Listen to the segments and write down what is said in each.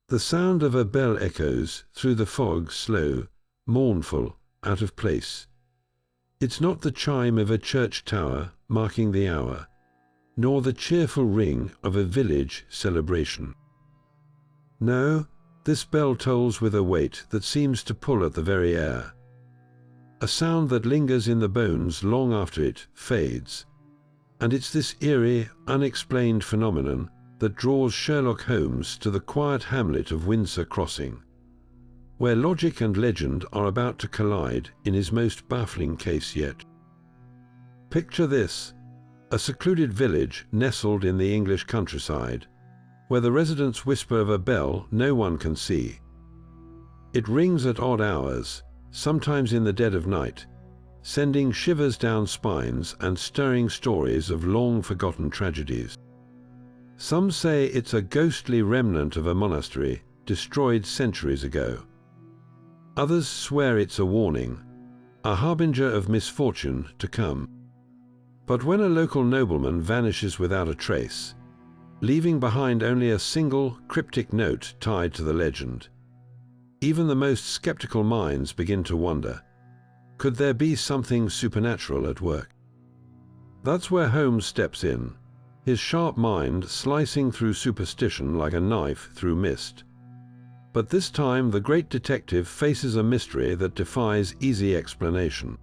The sound of a bell echoes through the fog, slow, mournful, out of place. It's not the chime of a church tower marking the hour, nor the cheerful ring of a village celebration. No, this bell tolls with a weight that seems to pull at the very air, a sound that lingers in the bones long after it fades. And it's this eerie, unexplained phenomenon that draws Sherlock Holmes to the quiet hamlet of Windsor Crossing, where logic and legend are about to collide in his most baffling case yet. Picture this: a secluded village nestled in the English countryside, where the residents whisper of a bell no one can see. It rings at odd hours, sometimes in the dead of night, sending shivers down spines and stirring stories of long-forgotten tragedies. Some say it's a ghostly remnant of a monastery destroyed centuries ago. Others swear it's a warning, a harbinger of misfortune to come. But when a local nobleman vanishes without a trace, leaving behind only a single cryptic note tied to the legend, even the most skeptical minds begin to wonder, could there be something supernatural at work? That's where Holmes steps in, his sharp mind slicing through superstition like a knife through mist. But this time the great detective faces a mystery that defies easy explanation.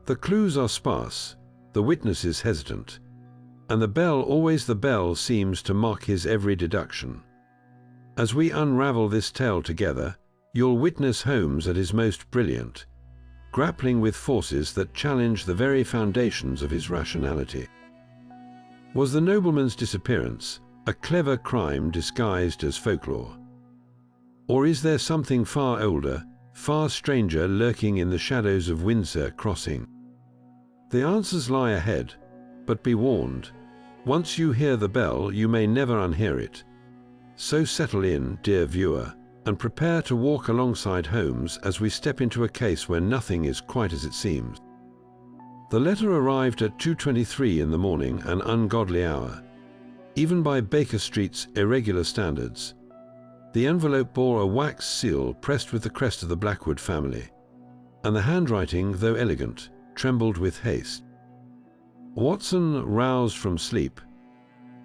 The clues are sparse, the witnesses hesitant, and the bell, always the bell, seems to mock his every deduction. As we unravel this tale together, you'll witness Holmes at his most brilliant, grappling with forces that challenge the very foundations of his rationality. Was the nobleman's disappearance a clever crime disguised as folklore? Or is there something far older, far stranger lurking in the shadows of Windsor Crossing? The answers lie ahead, but be warned, once you hear the bell, you may never unhear it. So settle in, dear viewer, and prepare to walk alongside Holmes as we step into a case where nothing is quite as it seems. The letter arrived at 2:23 in the morning, an ungodly hour, even by Baker Street's irregular standards. The envelope bore a wax seal pressed with the crest of the Blackwood family, and the handwriting, though elegant, trembled with haste. Watson, roused from sleep,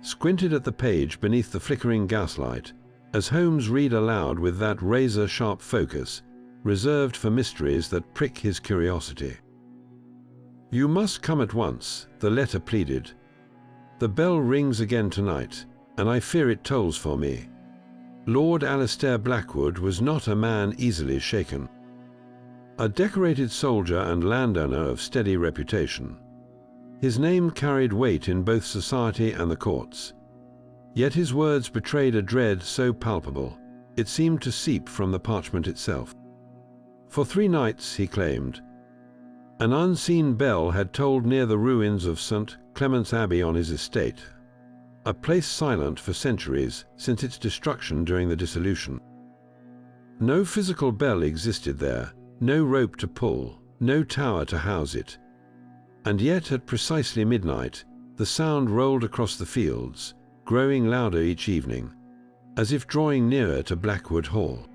squinted at the page beneath the flickering gaslight as Holmes read aloud with that razor-sharp focus reserved for mysteries that prick his curiosity. "You must come at once," the letter pleaded. "The bell rings again tonight, and I fear it tolls for me. Lord Alistair Blackwood was not a man easily shaken. A decorated soldier and landowner of steady reputation, his name carried weight in both society and the courts. Yet his words betrayed a dread so palpable, it seemed to seep from the parchment itself. For 3 nights, he claimed, an unseen bell had tolled near the ruins of St. Clement's Abbey on his estate, a place silent for centuries since its destruction during the dissolution. No physical bell existed there, no rope to pull, no tower to house it. And yet at precisely midnight, the sound rolled across the fields, growing louder each evening, as if drawing nearer to Blackwood Hall.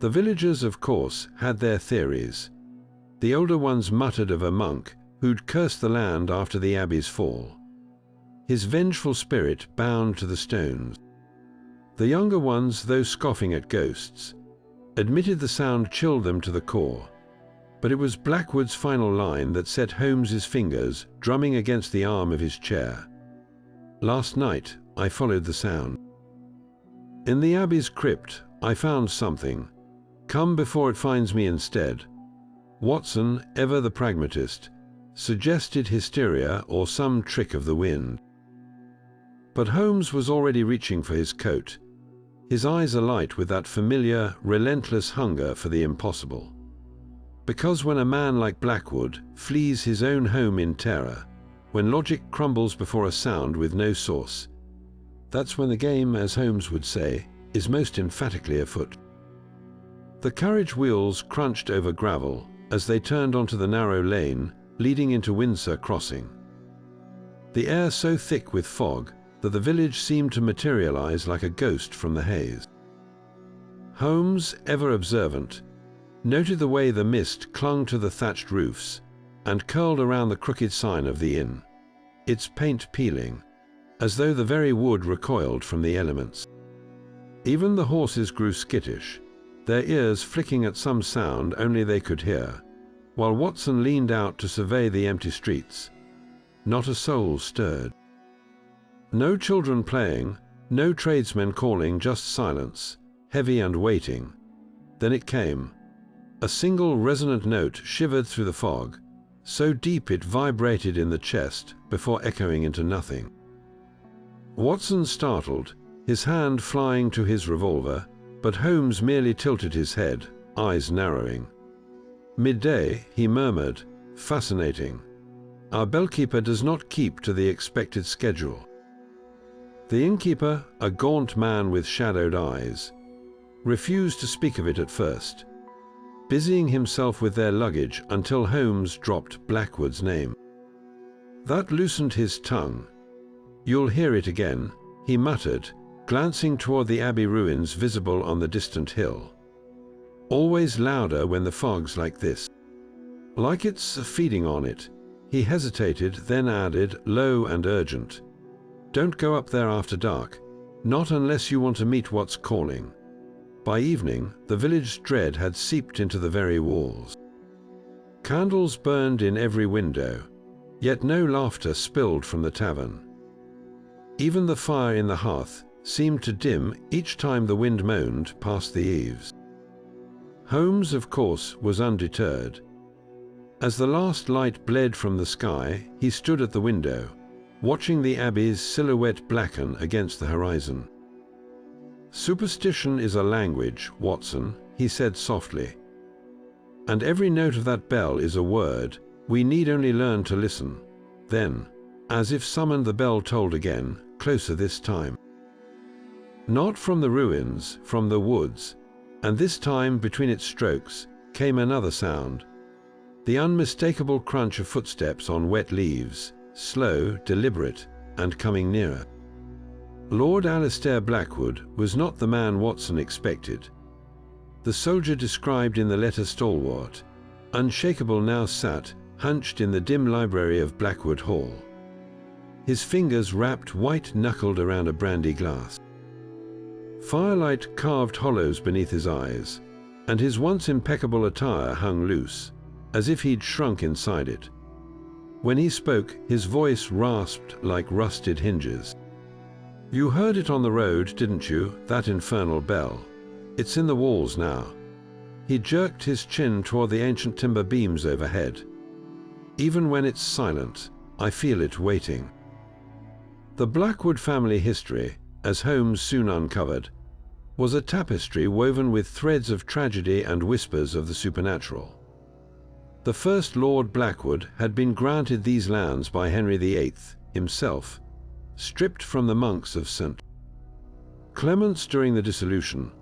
The villagers, of course, had their theories. The older ones muttered of a monk who'd cursed the land after the abbey's fall, his vengeful spirit bound to the stones. The younger ones, though scoffing at ghosts, admitted the sound chilled them to the core. But it was Blackwood's final line that set Holmes's fingers drumming against the arm of his chair. "Last night, I followed the sound. In the Abbey's crypt, I found something. Come before it finds me instead." Watson, ever the pragmatist, suggested hysteria or some trick of the wind. But Holmes was already reaching for his coat, his eyes alight with that familiar, relentless hunger for the impossible. Because when a man like Blackwood flees his own home in terror, when logic crumbles before a sound with no source, that's when the game, as Holmes would say, is most emphatically afoot. The carriage wheels crunched over gravel as they turned onto the narrow lane leading into Windsor Crossing. The air so thick with fog that the village seemed to materialize like a ghost from the haze. Holmes, ever observant, noted the way the mist clung to the thatched roofs and curled around the crooked sign of the inn, its paint peeling, as though the very wood recoiled from the elements. Even the horses grew skittish, their ears flicking at some sound only they could hear, while Watson leaned out to survey the empty streets. Not a soul stirred. No children playing, no tradesmen calling, just silence, heavy and waiting. Then it came. A single resonant note shivered through the fog, so deep it vibrated in the chest before echoing into nothing. Watson startled, his hand flying to his revolver, but Holmes merely tilted his head, eyes narrowing. Midday, he murmured, "Fascinating. Our bellkeeper does not keep to the expected schedule." The innkeeper, a gaunt man with shadowed eyes, refused to speak of it at first, busying himself with their luggage until Holmes dropped Blackwood's name. That loosened his tongue. "You'll hear it again," he muttered, glancing toward the abbey ruins visible on the distant hill. "Always louder when the fog's like this. Like it's feeding on it." He hesitated, then added, low and urgent, "Don't go up there after dark, not unless you want to meet what's calling." By evening, the village dread had seeped into the very walls. Candles burned in every window, yet no laughter spilled from the tavern. Even the fire in the hearth seemed to dim each time the wind moaned past the eaves. Holmes, of course, was undeterred. As the last light bled from the sky, he stood at the window, watching the abbey's silhouette blacken against the horizon. "Superstition is a language, Watson," he said softly. "And every note of that bell is a word. We need only learn to listen." Then, as if summoned, the bell tolled again, closer this time. Not from the ruins, from the woods, and this time between its strokes came another sound. The unmistakable crunch of footsteps on wet leaves, slow, deliberate, and coming nearer. Lord Blackwood was not the man Watson expected. The soldier described in the letter stalwart, unshakable, now sat, hunched in the dim library of Blackwood Hall. His fingers wrapped white-knuckled around a brandy glass. Firelight carved hollows beneath his eyes, and his once impeccable attire hung loose, as if he'd shrunk inside it. When he spoke, his voice rasped like rusted hinges. "You heard it on the road, didn't you, that infernal bell? It's in the walls now." He jerked his chin toward the ancient timber beams overhead. "Even when it's silent, I feel it waiting." The Blackwood family history, as Holmes soon uncovered, was a tapestry woven with threads of tragedy and whispers of the supernatural. The first Lord Blackwood had been granted these lands by Henry VIII himself, stripped from the monks of St. Clement's during the dissolution.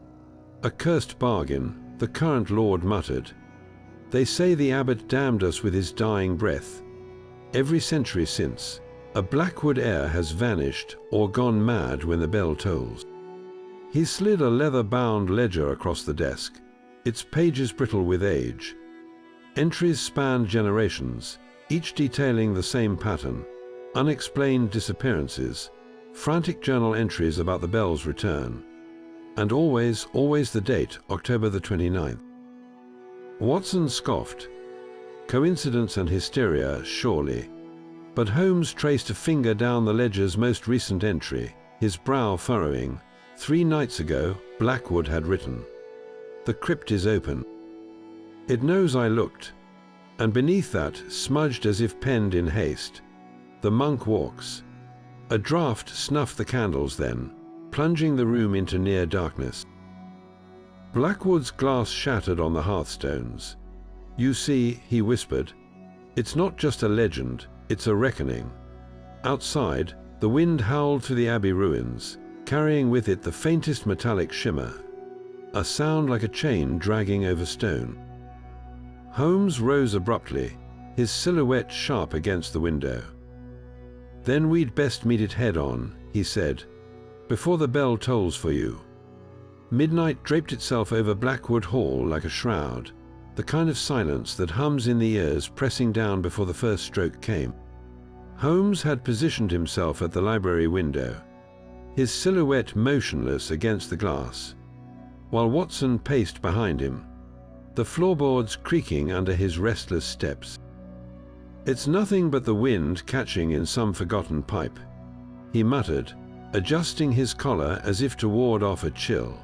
"A cursed bargain," the current lord muttered. "They say the abbot damned us with his dying breath. Every century since, a Blackwood heir has vanished or gone mad when the bell tolls." He slid a leather-bound ledger across the desk, its pages brittle with age. Entries spanned generations, each detailing the same pattern: unexplained disappearances, frantic journal entries about the bell's return, and always the date, October the 29th. Watson scoffed. Coincidence and hysteria, surely. But Holmes traced a finger down the ledger's most recent entry, his brow furrowing. 3 nights ago, Blackwood had written, "The crypt is open. It knows I looked," and beneath that, smudged as if penned in haste, "The monk walks." A draught snuffed the candles then, plunging the room into near darkness. Blackwood's glass shattered on the hearthstones. "You see," he whispered, "it's not just a legend, it's a reckoning." Outside, the wind howled through the abbey ruins, carrying with it the faintest metallic shimmer, a sound like a chain dragging over stone. Holmes rose abruptly, his silhouette sharp against the window. "Then we'd best meet it head on," he said, before the bell tolls for you. Midnight draped itself over Blackwood Hall like a shroud, the kind of silence that hums in the ears pressing down before the first stroke came. Holmes had positioned himself at the library window, his silhouette motionless against the glass, while Watson paced behind him, the floorboards creaking under his restless steps. "It's nothing but the wind catching in some forgotten pipe," he muttered, adjusting his collar as if to ward off a chill.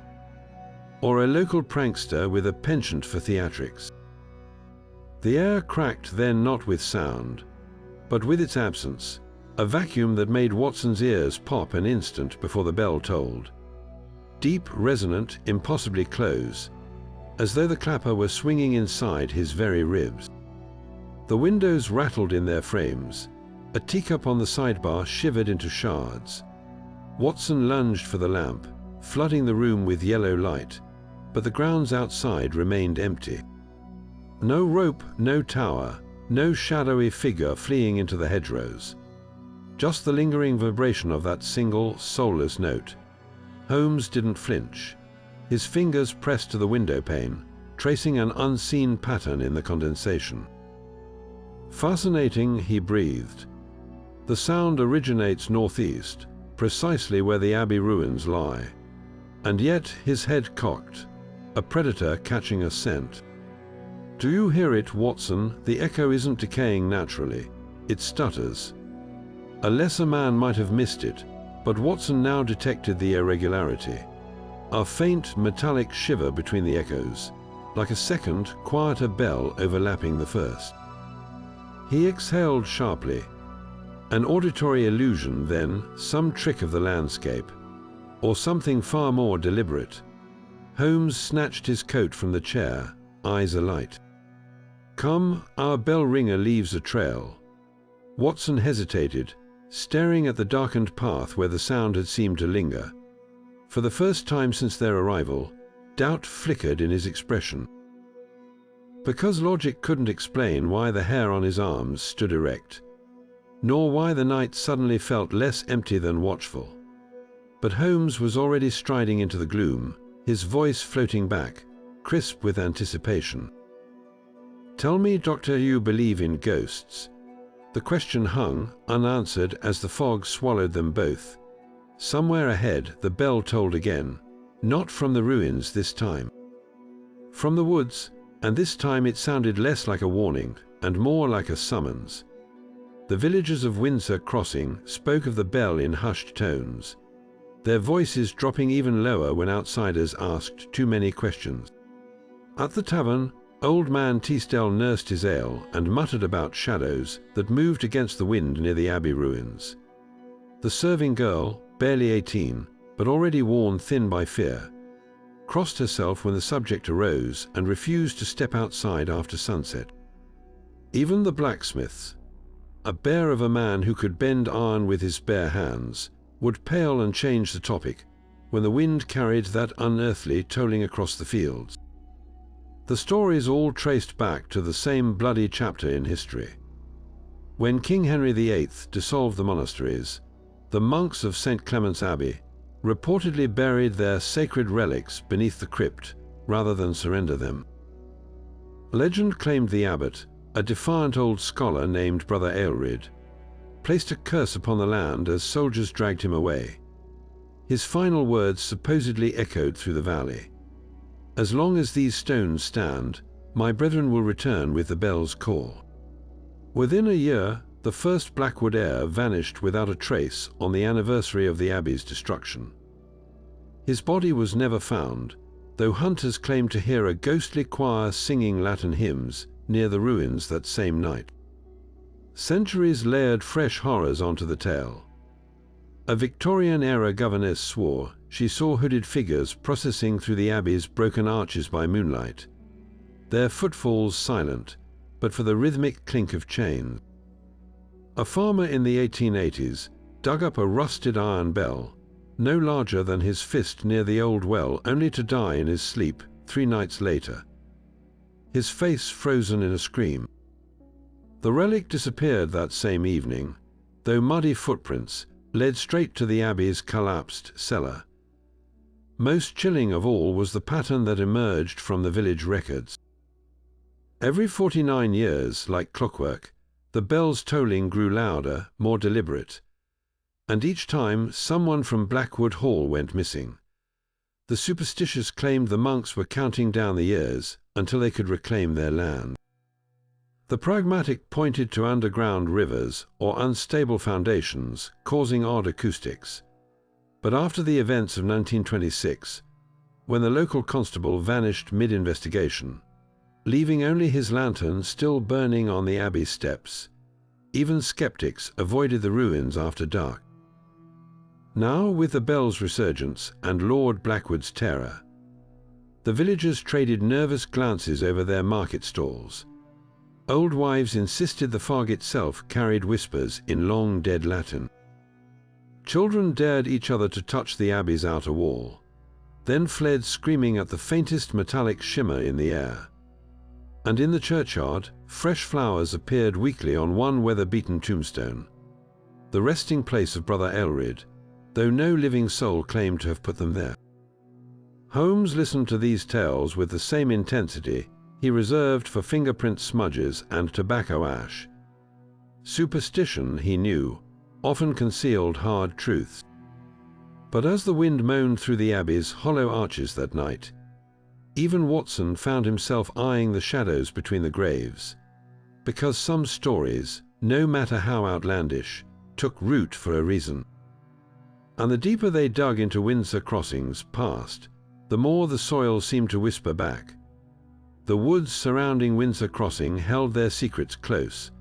"Or a local prankster with a penchant for theatrics." The air cracked then, not with sound, but with its absence, a vacuum that made Watson's ears pop an instant before the bell tolled. Deep, resonant, impossibly close, as though the clapper were swinging inside his very ribs. The windows rattled in their frames, a teacup on the sidebar shivered into shards. Watson lunged for the lamp, flooding the room with yellow light, but the grounds outside remained empty. No rope, no tower, no shadowy figure fleeing into the hedgerows. Just the lingering vibration of that single, soulless note. Holmes didn't flinch. His fingers pressed to the window pane, tracing an unseen pattern in the condensation. "Fascinating," he breathed. "The sound originates northeast, precisely where the Abbey ruins lie. And yet," his head cocked, "a predator catching a scent. Do you hear it, Watson? The echo isn't decaying naturally. It stutters." A lesser man might have missed it, but Watson now detected the irregularity. A faint metallic shiver between the echoes, like a second, quieter bell overlapping the first. He exhaled sharply. An auditory illusion, then, some trick of the landscape, or something far more deliberate. Holmes snatched his coat from the chair, eyes alight. "Come, our bell ringer leaves a trail." Watson hesitated, staring at the darkened path where the sound had seemed to linger. For the first time since their arrival, doubt flickered in his expression. Because logic couldn't explain why the hair on his arms stood erect, nor why the night suddenly felt less empty than watchful. But Holmes was already striding into the gloom, his voice floating back, crisp with anticipation. "Tell me, Doctor, you believe in ghosts?" The question hung, unanswered, as the fog swallowed them both. Somewhere ahead, the bell tolled again, not from the ruins this time. From the woods, and this time it sounded less like a warning and more like a summons. The villagers of Windsor Crossing spoke of the bell in hushed tones, their voices dropping even lower when outsiders asked too many questions. At the tavern, old man Teasdale nursed his ale and muttered about shadows that moved against the wind near the Abbey ruins. The serving girl, barely 18, but already worn thin by fear, crossed herself when the subject arose and refused to step outside after sunset. Even the blacksmiths, a bear of a man who could bend iron with his bare hands, would pale and change the topic when the wind carried that unearthly tolling across the fields. The stories all traced back to the same bloody chapter in history. When King Henry VIII dissolved the monasteries, the monks of St. Clement's Abbey reportedly buried their sacred relics beneath the crypt rather than surrender them. Legend claimed the abbot, a defiant old scholar named Brother Aelred, placed a curse upon the land as soldiers dragged him away. His final words supposedly echoed through the valley. "As long as these stones stand, my brethren will return with the bell's call." Within a year, the first Blackwood heir vanished without a trace on the anniversary of the Abbey's destruction. His body was never found, though hunters claimed to hear a ghostly choir singing Latin hymns near the ruins that same night. Centuries layered fresh horrors onto the tale. A Victorian-era governess swore she saw hooded figures processing through the Abbey's broken arches by moonlight, their footfalls silent, but for the rhythmic clink of chains. A farmer in the 1880s dug up a rusted iron bell, no larger than his fist near the old well, only to die in his sleep 3 nights later, his face frozen in a scream. The relic disappeared that same evening, though muddy footprints, led straight to the abbey's collapsed cellar. Most chilling of all was the pattern that emerged from the village records. Every 49 years, like clockwork, the bell's tolling grew louder, more deliberate, and each time someone from Blackwood Hall went missing. The superstitious claimed the monks were counting down the years until they could reclaim their land. The pragmatic pointed to underground rivers or unstable foundations, causing odd acoustics. But after the events of 1926, when the local constable vanished mid-investigation, leaving only his lantern still burning on the abbey steps, even skeptics avoided the ruins after dark. Now, with the bell's resurgence and Lord Blackwood's terror, the villagers traded nervous glances over their market stalls. Old wives insisted the fog itself carried whispers in long dead Latin. Children dared each other to touch the abbey's outer wall, then fled screaming at the faintest metallic shimmer in the air. And in the churchyard, fresh flowers appeared weekly on one weather-beaten tombstone, the resting place of Brother Aelred, though no living soul claimed to have put them there. Holmes listened to these tales with the same intensity he reserved for fingerprint smudges and tobacco ash. Superstition, he knew, often concealed hard truths. But as the wind moaned through the abbey's hollow arches that night, even Watson found himself eyeing the shadows between the graves, because some stories, no matter how outlandish, took root for a reason. And the deeper they dug into Windsor Crossing's past, the more the soil seemed to whisper back. The woods surrounding Windsor Crossing held their secrets close,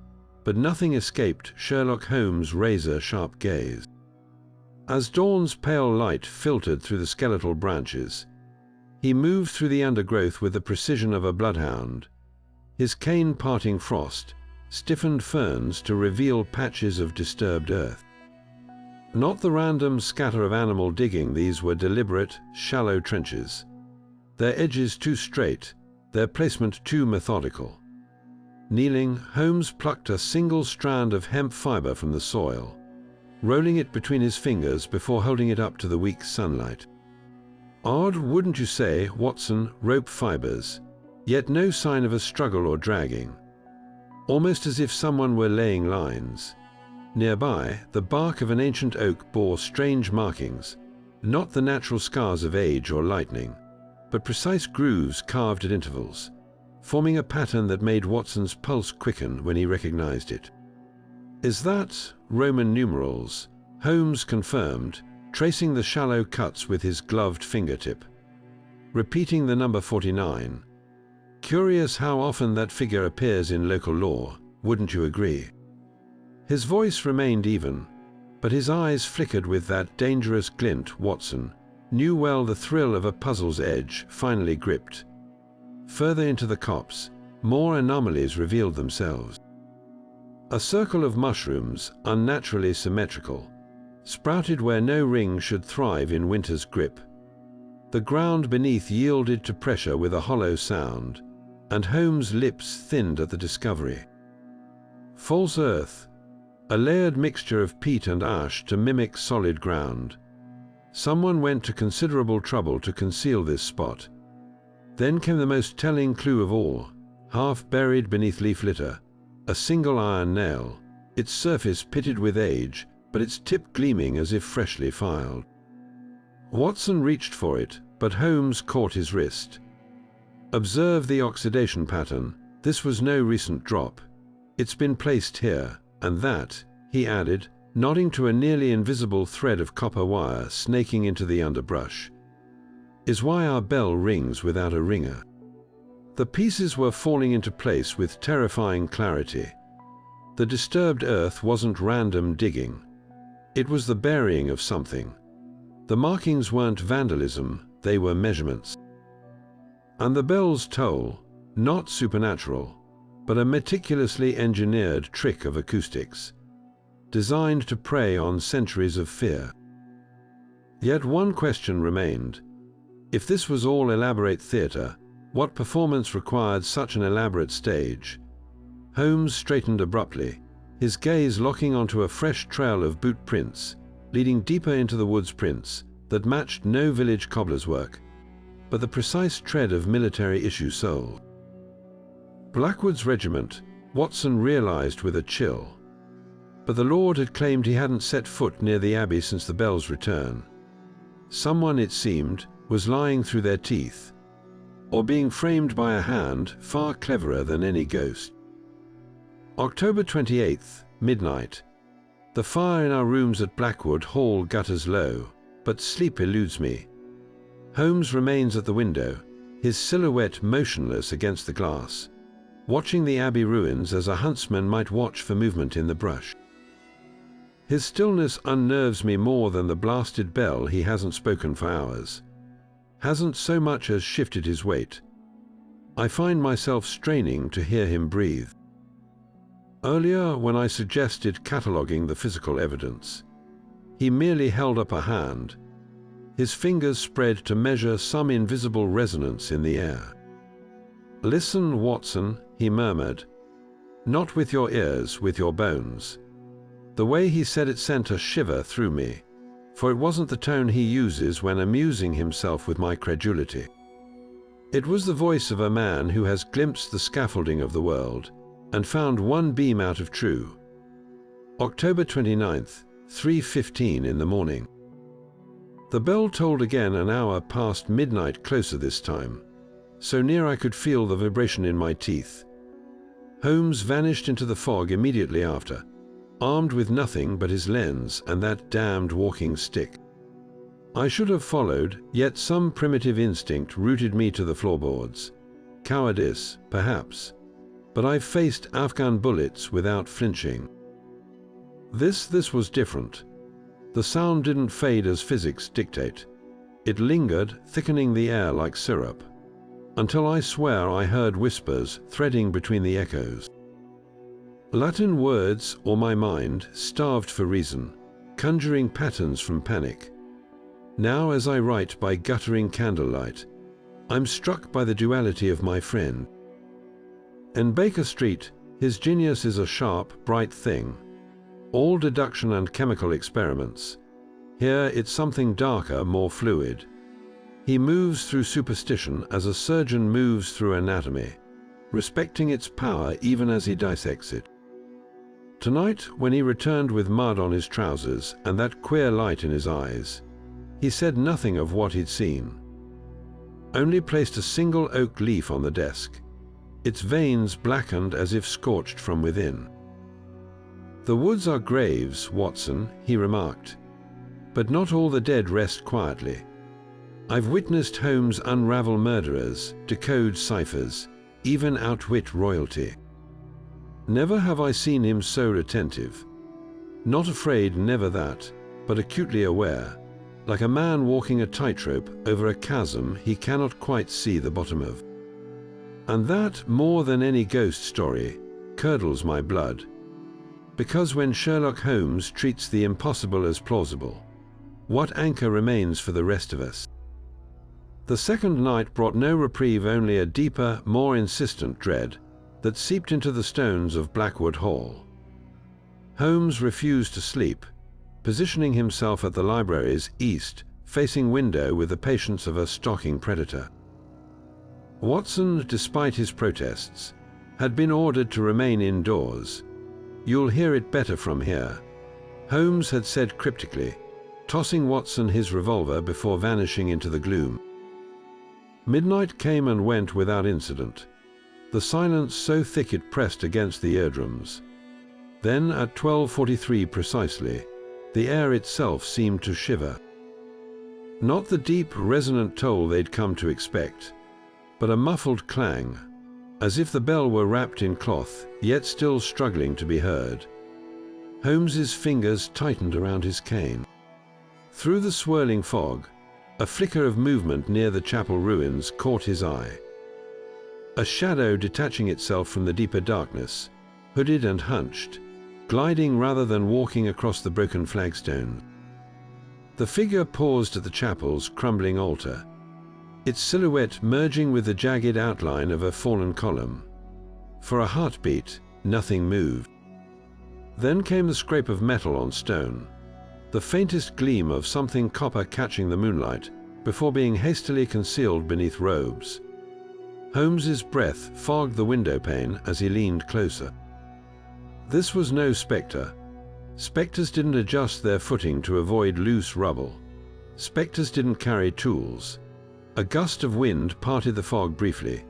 but nothing escaped Sherlock Holmes' razor-sharp gaze. As dawn's pale light filtered through the skeletal branches, he moved through the undergrowth with the precision of a bloodhound, his cane parting frost, stiffened ferns to reveal patches of disturbed earth. Not the random scatter of animal digging, these were deliberate, shallow trenches, their edges too straight, their placement too methodical. Kneeling, Holmes plucked a single strand of hemp fiber from the soil, rolling it between his fingers before holding it up to the weak sunlight. Odd, wouldn't you say, Watson, rope fibers, yet no sign of a struggle or dragging, almost as if someone were laying lines. Nearby, the bark of an ancient oak bore strange markings, not the natural scars of age or lightning, but precise grooves carved at intervals, forming a pattern that made Watson's pulse quicken when he recognized it. Is that Roman numerals? Holmes confirmed, tracing the shallow cuts with his gloved fingertip. Repeating the number 49. Curious how often that figure appears in local law, wouldn't you agree? His voice remained even, but his eyes flickered with that dangerous glint. Watson knew well the thrill of a puzzle's edge finally gripped. Further into the copse, more anomalies revealed themselves. A circle of mushrooms, unnaturally symmetrical, sprouted where no ring should thrive in winter's grip. The ground beneath yielded to pressure with a hollow sound, and Holmes' lips thinned at the discovery. False earth, a layered mixture of peat and ash to mimic solid ground. Someone went to considerable trouble to conceal this spot. Then came the most telling clue of all, half buried beneath leaf litter, a single iron nail, its surface pitted with age, but its tip gleaming as if freshly filed. Watson reached for it, but Holmes caught his wrist. Observe the oxidation pattern. This was no recent drop. It's been placed here, and that, he added, nodding to a nearly invisible thread of copper wire snaking into the underbrush, is why our bell rings without a ringer. The pieces were falling into place with terrifying clarity. The disturbed earth wasn't random digging. It was the burying of something. The markings weren't vandalism, they were measurements. And the bell's toll, not supernatural, but a meticulously engineered trick of acoustics, designed to prey on centuries of fear. Yet one question remained. If this was all elaborate theatre, what performance required such an elaborate stage? Holmes straightened abruptly, his gaze locking onto a fresh trail of boot prints, leading deeper into the woods prints that matched no village cobbler's work, but the precise tread of military-issue soul. Blackwood's regiment, Watson realized with a chill. But the Lord had claimed he hadn't set foot near the abbey since the Bell's return. Someone, it seemed, was lying through their teeth, or being framed by a hand far cleverer than any ghost. October 28th, midnight. The fire in our rooms at Blackwood Hall gutters low, but sleep eludes me. Holmes remains at the window, his silhouette motionless against the glass, watching the abbey ruins as a huntsman might watch for movement in the brush. His stillness unnerves me more than the blasted bell he hasn't spoken for hours, hasn't so much as shifted his weight. I find myself straining to hear him breathe. Earlier, when I suggested cataloguing the physical evidence, he merely held up a hand, his fingers spread to measure some invisible resonance in the air. "Listen, Watson," he murmured. "Not with your ears, with your bones." The way he said it sent a shiver through me, for it wasn't the tone he uses when amusing himself with my credulity. It was the voice of a man who has glimpsed the scaffolding of the world and found one beam out of true. October 29th, 3:15 in the morning. The bell tolled again an hour past midnight, closer this time, so near I could feel the vibration in my teeth. Holmes vanished into the fog immediately after, armed with nothing but his lens and that damned walking stick. I should have followed, yet some primitive instinct rooted me to the floorboards. Cowardice, perhaps, but I faced Afghan bullets without flinching. This was different. The sound didn't fade as physics dictate. It lingered, thickening the air like syrup, until I swear I heard whispers threading between the echoes. Latin words, or my mind, starved for reason, conjuring patterns from panic. Now, as I write by guttering candlelight, I'm struck by the duality of my friend. In Baker Street, his genius is a sharp, bright thing, all deduction and chemical experiments. Here it's something darker, more fluid. He moves through superstition as a surgeon moves through anatomy, respecting its power even as he dissects it. Tonight, when he returned with mud on his trousers and that queer light in his eyes, he said nothing of what he'd seen, only placed a single oak leaf on the desk, its veins blackened as if scorched from within. "The woods are graves, Watson," he remarked, "but not all the dead rest quietly. I've witnessed Holmes unravel murderers, decode ciphers, even outwit royalty. Never have I seen him so attentive. Not afraid, never that, but acutely aware, like a man walking a tightrope over a chasm he cannot quite see the bottom of. And that, more than any ghost story, curdles my blood. Because when Sherlock Holmes treats the impossible as plausible, what anchor remains for the rest of us?" The second night brought no reprieve, only a deeper, more insistent dread that seeped into the stones of Blackwood Hall. Holmes refused to sleep, positioning himself at the library's east, facing window with the patience of a stalking predator. Watson, despite his protests, had been ordered to remain indoors. "You'll hear it better from here," Holmes had said cryptically, tossing Watson his revolver before vanishing into the gloom. Midnight came and went without incident, the silence so thick it pressed against the eardrums. Then, at 12:43 precisely, the air itself seemed to shiver. Not the deep, resonant toll they'd come to expect, but a muffled clang, as if the bell were wrapped in cloth, yet still struggling to be heard. Holmes's fingers tightened around his cane. Through the swirling fog, a flicker of movement near the chapel ruins caught his eye. A shadow detaching itself from the deeper darkness, hooded and hunched, gliding rather than walking across the broken flagstone. The figure paused at the chapel's crumbling altar, its silhouette merging with the jagged outline of a fallen column. For a heartbeat, nothing moved. Then came the scrape of metal on stone, the faintest gleam of something copper catching the moonlight before being hastily concealed beneath robes. Holmes's breath fogged the window pane as he leaned closer. This was no spectre. Spectres didn't adjust their footing to avoid loose rubble. Spectres didn't carry tools. A gust of wind parted the fog briefly,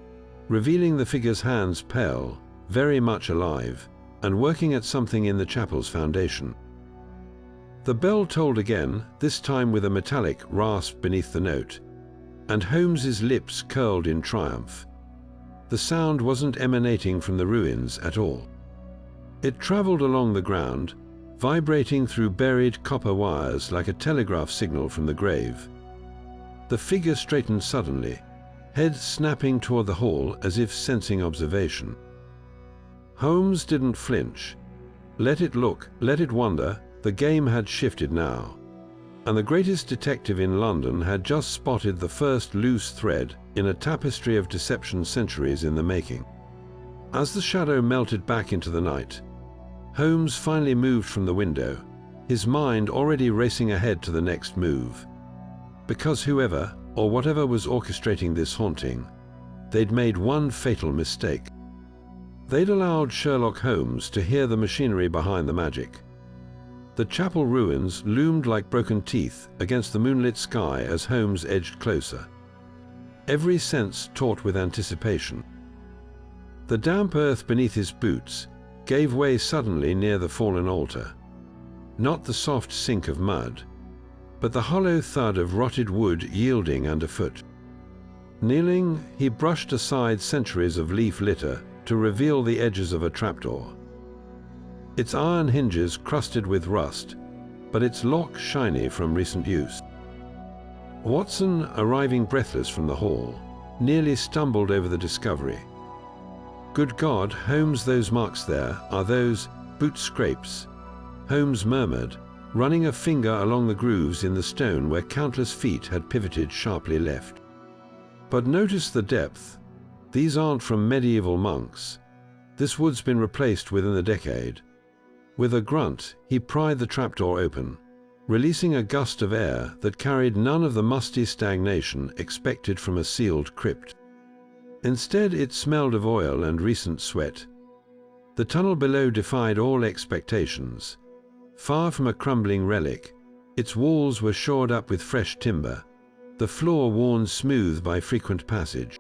revealing the figure's hands pale, very much alive, and working at something in the chapel's foundation. The bell tolled again, this time with a metallic rasp beneath the note, and Holmes's lips curled in triumph. The sound wasn't emanating from the ruins at all. It traveled along the ground, vibrating through buried copper wires like a telegraph signal from the grave. The figure straightened suddenly, head snapping toward the hall as if sensing observation. Holmes didn't flinch. Let it look, let it wonder, the game had shifted now. And the greatest detective in London had just spotted the first loose thread in a tapestry of deception centuries in the making. As the shadow melted back into the night, Holmes finally moved from the window, his mind already racing ahead to the next move. Because whoever or whatever was orchestrating this haunting, they'd made one fatal mistake. They'd allowed Sherlock Holmes to hear the machinery behind the magic. The chapel ruins loomed like broken teeth against the moonlit sky as Holmes edged closer, every sense taut with anticipation. The damp earth beneath his boots gave way suddenly near the fallen altar. Not the soft sink of mud, but the hollow thud of rotted wood yielding underfoot. Kneeling, he brushed aside centuries of leaf litter to reveal the edges of a trapdoor. Its iron hinges crusted with rust, but its lock shiny from recent use. Watson, arriving breathless from the hall, nearly stumbled over the discovery. "Good God, Holmes, those marks there, are those boot scrapes?" Holmes murmured, running a finger along the grooves in the stone where countless feet had pivoted sharply left. "But notice the depth. These aren't from medieval monks. This wood's been replaced within the decade." With a grunt, he pried the trapdoor open, releasing a gust of air that carried none of the musty stagnation expected from a sealed crypt. Instead, it smelled of oil and recent sweat. The tunnel below defied all expectations. Far from a crumbling relic, its walls were shored up with fresh timber, the floor worn smooth by frequent passage.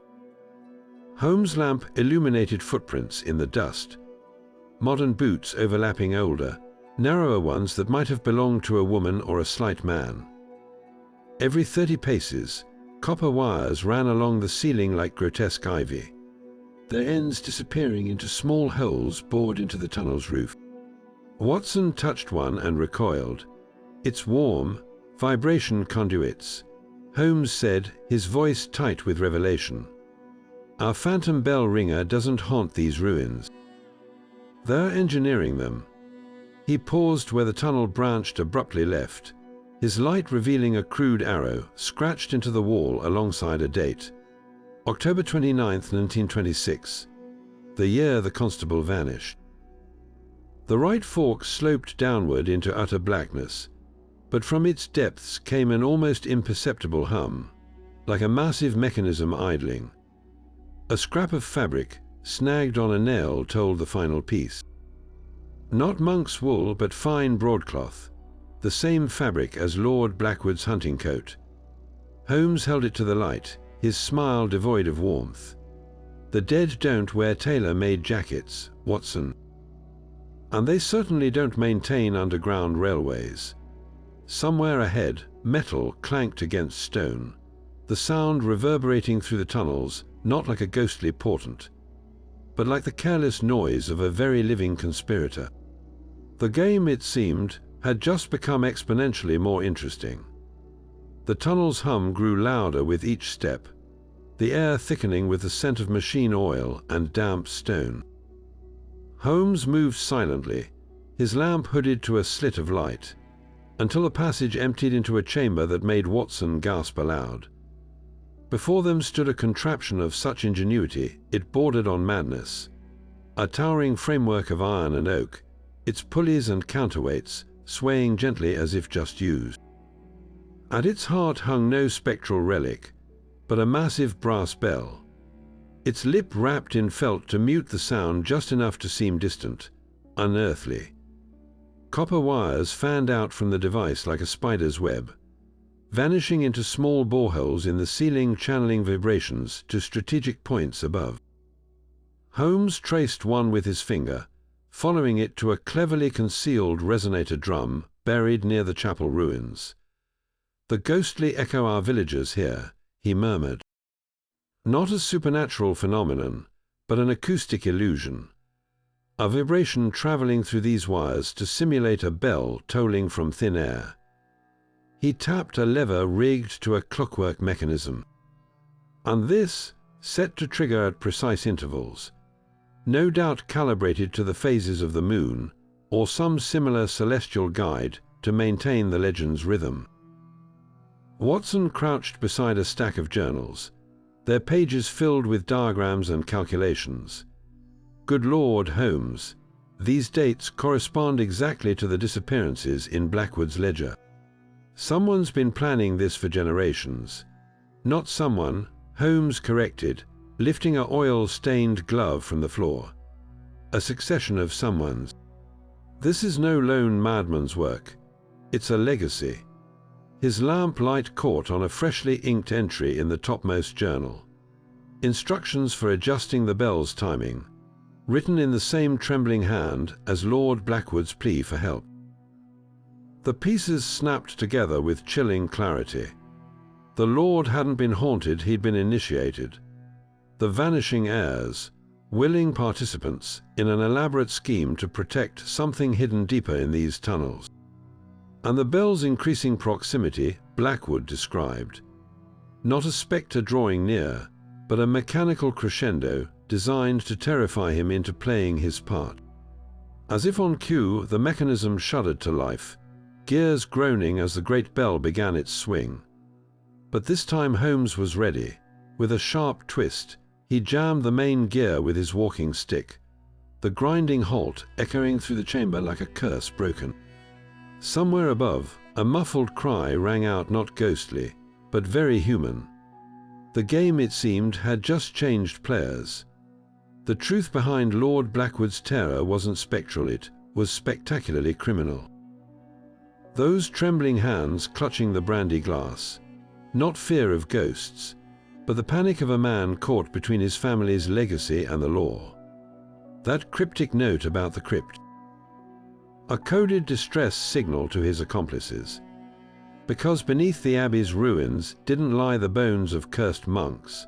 Holmes' lamp illuminated footprints in the dust, modern boots overlapping older, narrower ones that might have belonged to a woman or a slight man. Every 30 paces, copper wires ran along the ceiling like grotesque ivy, their ends disappearing into small holes bored into the tunnel's roof. Watson touched one and recoiled. "It's warm, vibration conduits," Holmes said, his voice tight with revelation. "Our phantom bell ringer doesn't haunt these ruins. They're engineering them." He paused where the tunnel branched abruptly left, his light revealing a crude arrow scratched into the wall alongside a date. October 29th, 1926, the year the constable vanished. The right fork sloped downward into utter blackness, but from its depths came an almost imperceptible hum, like a massive mechanism idling. A scrap of fabric, snagged on a nail, told the final piece. Not monk's wool, but fine broadcloth, the same fabric as Lord Blackwood's hunting coat. Holmes held it to the light, his smile devoid of warmth. "The dead don't wear tailor-made jackets, Watson. And they certainly don't maintain underground railways." Somewhere ahead, metal clanked against stone, the sound reverberating through the tunnels, not like a ghostly portent, but like the careless noise of a very living conspirator. The game, it seemed, had just become exponentially more interesting. The tunnel's hum grew louder with each step, the air thickening with the scent of machine oil and damp stone. Holmes moved silently, his lamp hooded to a slit of light, until the passage emptied into a chamber that made Watson gasp aloud. Before them stood a contraption of such ingenuity it bordered on madness. A towering framework of iron and oak, its pulleys and counterweights swaying gently as if just used. At its heart hung no spectral relic, but a massive brass bell, its lip wrapped in felt to mute the sound just enough to seem distant, unearthly. Copper wires fanned out from the device like a spider's web, vanishing into small boreholes in the ceiling, channeling vibrations to strategic points above. Holmes traced one with his finger, following it to a cleverly concealed resonator drum buried near the chapel ruins. "The ghostly echo our villagers hear," he murmured. Not a supernatural phenomenon, but an acoustic illusion. A vibration traveling through these wires to simulate a bell tolling from thin air. He tapped a lever rigged to a clockwork mechanism. And this, set to trigger at precise intervals, no doubt calibrated to the phases of the moon or some similar celestial guide to maintain the legend's rhythm. Watson crouched beside a stack of journals, their pages filled with diagrams and calculations. Good Lord, Holmes, these dates correspond exactly to the disappearances in Blackwood's ledger. Someone's been planning this for generations. Not someone, Holmes corrected, lifting an oil-stained glove from the floor. A succession of someones. This is no lone madman's work. It's a legacy. His lamp light caught on a freshly inked entry in the topmost journal. Instructions for adjusting the bell's timing, written in the same trembling hand as Lord Blackwood's plea for help. The pieces snapped together with chilling clarity. The Lord hadn't been haunted, he'd been initiated. The vanishing heirs, willing participants in an elaborate scheme to protect something hidden deeper in these tunnels. And the bell's increasing proximity, Blackwood described. Not a spectre drawing near, but a mechanical crescendo designed to terrify him into playing his part. As if on cue, the mechanism shuddered to life, gears groaning as the great bell began its swing. But this time Holmes was ready. With a sharp twist, he jammed the main gear with his walking stick, the grinding halt echoing through the chamber like a curse broken. Somewhere above, a muffled cry rang out, not ghostly, but very human. The game, it seemed, had just changed players. The truth behind Lord Blackwood's terror wasn't spectral, it was spectacularly criminal. Those trembling hands clutching the brandy glass, not fear of ghosts, but the panic of a man caught between his family's legacy and the law. That cryptic note about the crypt. A coded distress signal to his accomplices. Because beneath the abbey's ruins didn't lie the bones of cursed monks,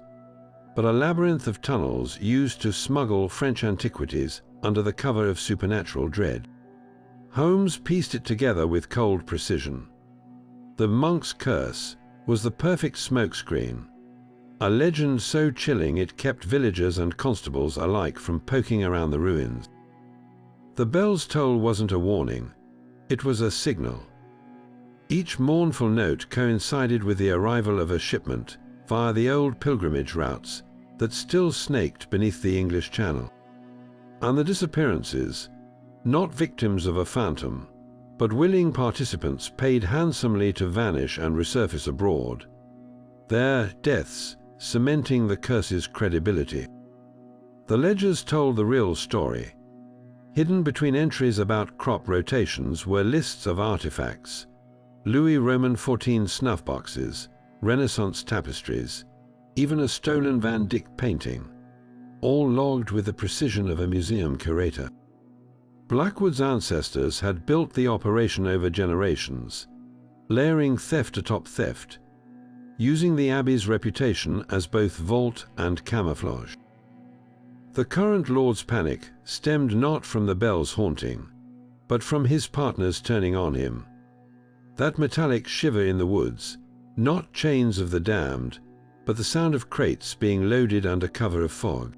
but a labyrinth of tunnels used to smuggle French antiquities under the cover of supernatural dread. Holmes pieced it together with cold precision. The monk's curse was the perfect smokescreen, a legend so chilling it kept villagers and constables alike from poking around the ruins. The bell's toll wasn't a warning, it was a signal. Each mournful note coincided with the arrival of a shipment via the old pilgrimage routes that still snaked beneath the English Channel. And the disappearances, not victims of a phantom, but willing participants paid handsomely to vanish and resurface abroad, their deaths cementing the curse's credibility. The ledgers told the real story. Hidden between entries about crop rotations were lists of artifacts, Louis Roman XIV snuff boxes, Renaissance tapestries, even a stolen Van Dyck painting, all logged with the precision of a museum curator. Blackwood's ancestors had built the operation over generations, layering theft atop theft, using the Abbey's reputation as both vault and camouflage. The current Lord's panic stemmed not from the bell's haunting, but from his partners turning on him. That metallic shiver in the woods, not chains of the damned, but the sound of crates being loaded under cover of fog.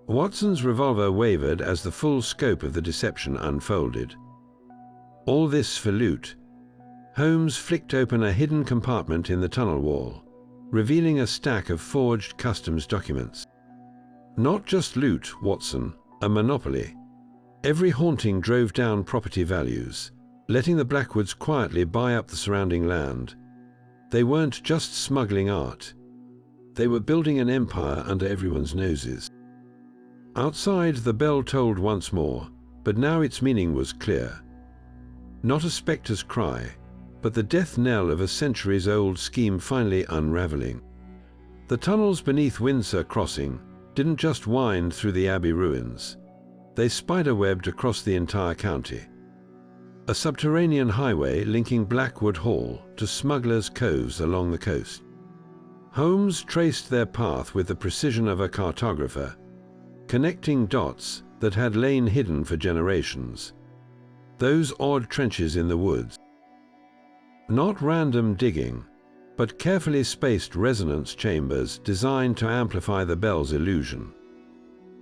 Watson's revolver wavered as the full scope of the deception unfolded. All this for loot. Holmes flicked open a hidden compartment in the tunnel wall, revealing a stack of forged customs documents. Not just loot, Watson, a monopoly. Every haunting drove down property values. letting the Blackwoods quietly buy up the surrounding land. They weren't just smuggling art. They were building an empire under everyone's noses. Outside, the bell tolled once more, but now its meaning was clear. Not a spectre's cry, but the death knell of a centuries-old scheme finally unraveling. The tunnels beneath Windsor Crossing didn't just wind through the abbey ruins. They spiderwebbed across the entire county. A subterranean highway linking Blackwood Hall to smugglers' coves along the coast. Holmes traced their path with the precision of a cartographer, connecting dots that had lain hidden for generations. Those odd trenches in the woods. Not random digging, but carefully spaced resonance chambers designed to amplify the bell's illusion.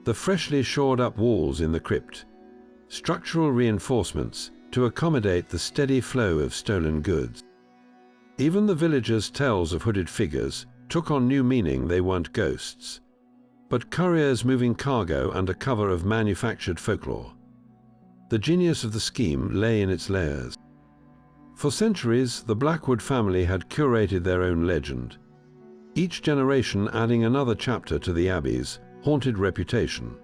The freshly shored-up walls in the crypt, structural reinforcements to accommodate the steady flow of stolen goods. Even the villagers' tales of hooded figures took on new meaning. They weren't ghosts, but couriers moving cargo under cover of manufactured folklore. The genius of the scheme lay in its layers. For centuries, the Blackwood family had curated their own legend, each generation adding another chapter to the abbey's haunted reputation.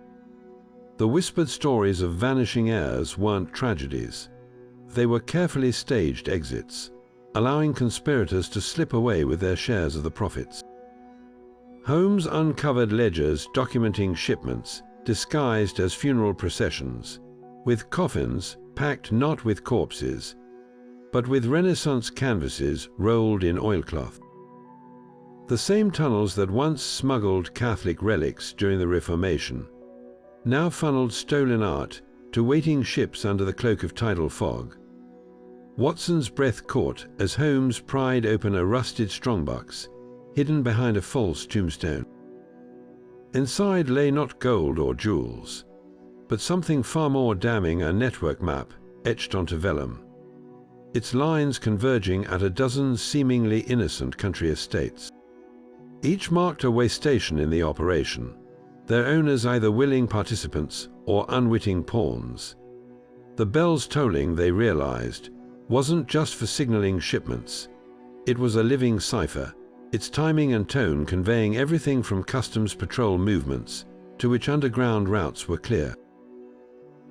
The whispered stories of vanishing heirs weren't tragedies. They were carefully staged exits, allowing conspirators to slip away with their shares of the profits. Holmes uncovered ledgers documenting shipments disguised as funeral processions, with coffins packed not with corpses, but with Renaissance canvases rolled in oilcloth. The same tunnels that once smuggled Catholic relics during the Reformation now funneled stolen art to waiting ships under the cloak of tidal fog. Watson's breath caught as Holmes pried open a rusted strongbox, hidden behind a false tombstone. Inside lay not gold or jewels, but something far more damning: a network map etched onto vellum, its lines converging at a dozen seemingly innocent country estates. Each marked a way station in the operation, their owners either willing participants or unwitting pawns. The bell's tolling, they realized, wasn't just for signaling shipments. It was a living cipher, its timing and tone conveying everything from customs patrol movements to which underground routes were clear.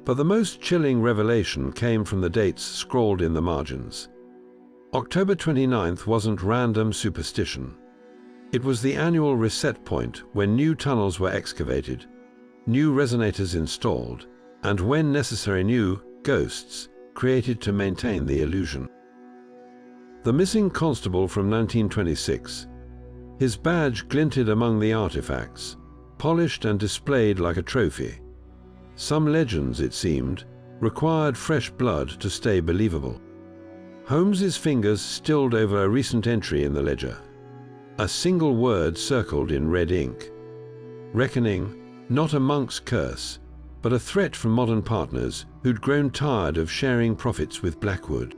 But the most chilling revelation came from the dates scrawled in the margins. October 29th wasn't random superstition. It was the annual reset point when new tunnels were excavated, new resonators installed, and when necessary new ghosts created to maintain the illusion. The missing constable from 1926. His badge glinted among the artifacts, polished and displayed like a trophy. Some legends, it seemed, required fresh blood to stay believable. Holmes's fingers stilled over a recent entry in the ledger. A single word circled in red ink. Reckoning, not a monk's curse, but a threat from modern partners who'd grown tired of sharing profits with Blackwood.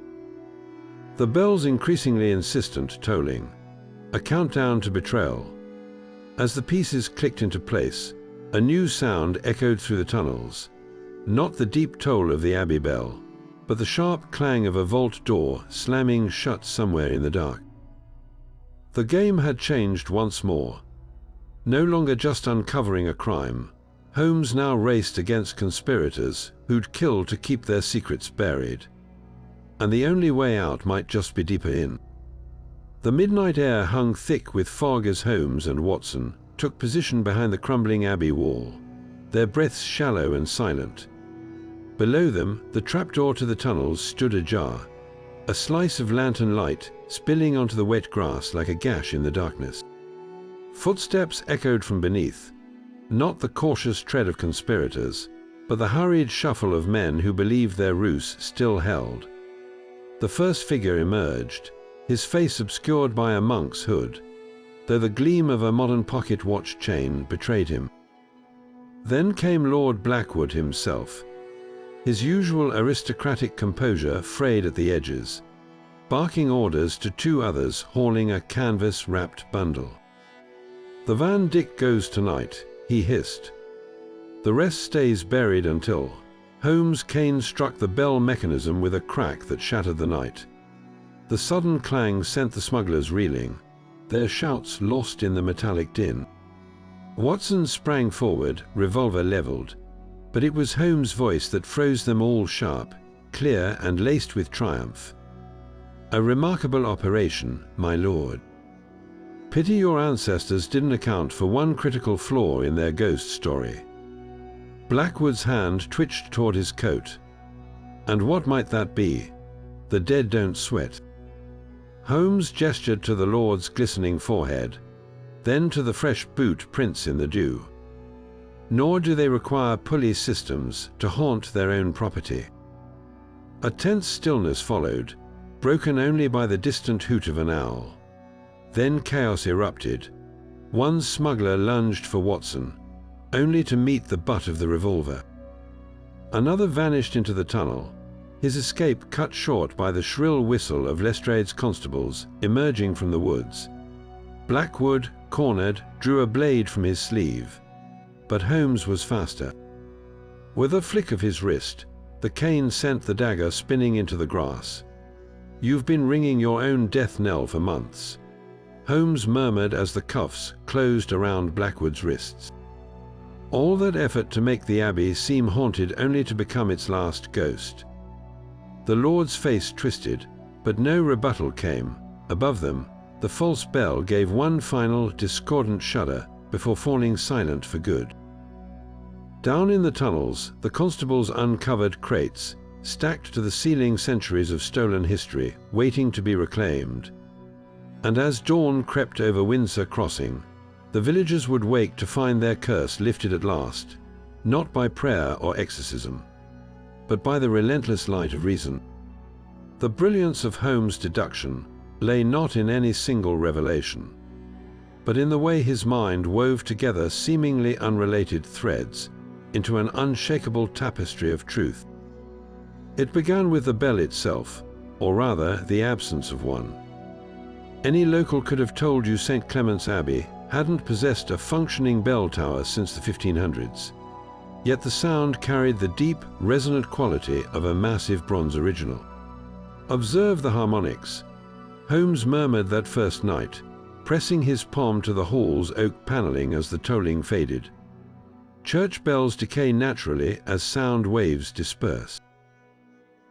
The bell's increasingly insistent tolling, a countdown to betrayal. As the pieces clicked into place, a new sound echoed through the tunnels. Not the deep toll of the abbey bell, but the sharp clang of a vault door slamming shut somewhere in the dark. The game had changed once more. No longer just uncovering a crime, Holmes now raced against conspirators who'd kill to keep their secrets buried. And the only way out might just be deeper in. The midnight air hung thick with fog as Holmes and Watson took position behind the crumbling abbey wall, their breaths shallow and silent. Below them, the trapdoor to the tunnels stood ajar, a slice of lantern light spilling onto the wet grass like a gash in the darkness. Footsteps echoed from beneath, not the cautious tread of conspirators, but the hurried shuffle of men who believed their ruse still held. The first figure emerged, his face obscured by a monk's hood, though the gleam of a modern pocket watch chain betrayed him. Then came Lord Blackwood himself, his usual aristocratic composure frayed at the edges, barking orders to two others hauling a canvas-wrapped bundle. "The Van Dyck goes tonight," he hissed. "The rest stays buried until..." Holmes' cane struck the bell mechanism with a crack that shattered the night. The sudden clang sent the smugglers reeling, their shouts lost in the metallic din. Watson sprang forward, revolver leveled, but it was Holmes' voice that froze them all sharp, clear and laced with triumph. "A remarkable operation, my lord. Pity your ancestors didn't account for one critical flaw in their ghost story." Blackwood's hand twitched toward his coat. "And what might that be? The dead don't sweat." Holmes gestured to the lord's glistening forehead, then to the fresh boot prints in the dew. "Nor do they require pulley systems to haunt their own property." A tense stillness followed, broken only by the distant hoot of an owl. Then chaos erupted. One smuggler lunged for Watson, only to meet the butt of the revolver. Another vanished into the tunnel, his escape cut short by the shrill whistle of Lestrade's constables emerging from the woods. Blackwood, cornered, drew a blade from his sleeve, but Holmes was faster. With a flick of his wrist, the cane sent the dagger spinning into the grass. "You've been ringing your own death knell for months," Holmes murmured as the cuffs closed around Blackwood's wrists. All that effort to make the abbey seem haunted only to become its last ghost. The lord's face twisted, but no rebuttal came. Above them, the false bell gave one final discordant shudder before falling silent for good. Down in the tunnels, the constables uncovered crates, stacked to the ceiling centuries of stolen history, waiting to be reclaimed. And as dawn crept over Windsor Crossing, the villagers would wake to find their curse lifted at last, not by prayer or exorcism, but by the relentless light of reason. The brilliance of Holmes' deduction lay not in any single revelation, but in the way his mind wove together seemingly unrelated threads into an unshakable tapestry of truth. It began with the bell itself, or rather the absence of one. Any local could have told you St. Clement's Abbey hadn't possessed a functioning bell tower since the 1500s, yet the sound carried the deep, resonant quality of a massive bronze original. "Observe the harmonics," Holmes murmured that first night, pressing his palm to the hall's oak paneling as the tolling faded. "Church bells decay naturally as sound waves disperse.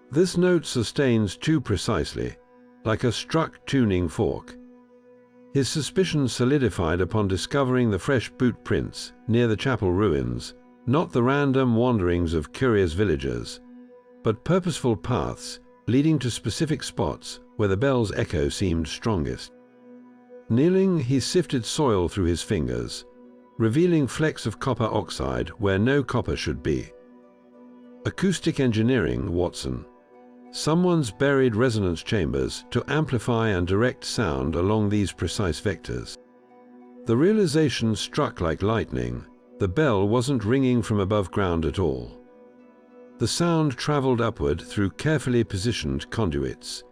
This note sustains too precisely, like a struck tuning fork." His suspicions solidified upon discovering the fresh boot prints near the chapel ruins, not the random wanderings of curious villagers, but purposeful paths leading to specific spots where the bell's echo seemed strongest. Kneeling, he sifted soil through his fingers, revealing flecks of copper oxide where no copper should be. Acoustic engineering, Watson. Someone's buried resonance chambers to amplify and direct sound along these precise vectors. The realization struck like lightning. The bell wasn't ringing from above ground at all. The sound traveled upward through carefully positioned conduits,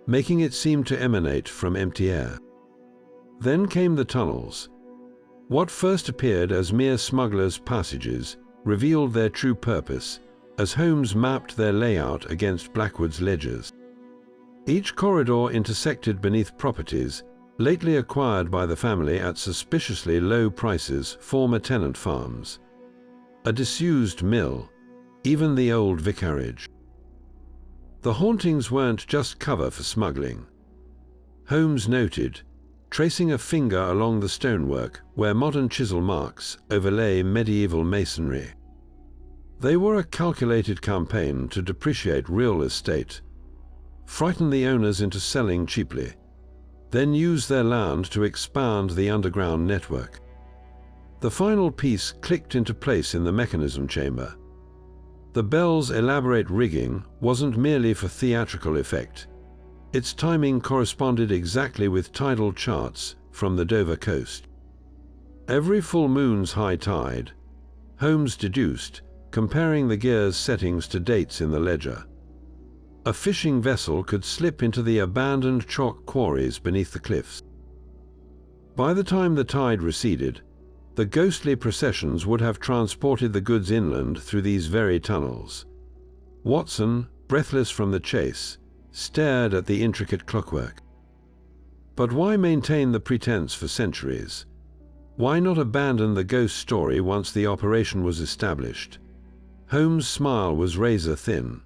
making it seem to emanate from empty air. Then came the tunnels. What first appeared as mere smugglers' passages revealed their true purpose as Holmes mapped their layout against Blackwood's ledgers. Each corridor intersected beneath properties lately acquired by the family at suspiciously low prices, former tenant farms. A disused mill, even the old vicarage. The hauntings weren't just cover for smuggling. Holmes noted, tracing a finger along the stonework where modern chisel marks overlay medieval masonry. They were a calculated campaign to depreciate real estate, frighten the owners into selling cheaply, then use their land to expand the underground network. The final piece clicked into place in the mechanism chamber. The bell's elaborate rigging wasn't merely for theatrical effect. Its timing corresponded exactly with tidal charts from the Dover coast. Every full moon's high tide, Holmes deduced, comparing the gear's settings to dates in the ledger. A fishing vessel could slip into the abandoned chalk quarries beneath the cliffs. By the time the tide receded, the ghostly processions would have transported the goods inland through these very tunnels. Watson, breathless from the chase, stared at the intricate clockwork. But why maintain the pretense for centuries? Why not abandon the ghost story once the operation was established? Holmes' smile was razor thin.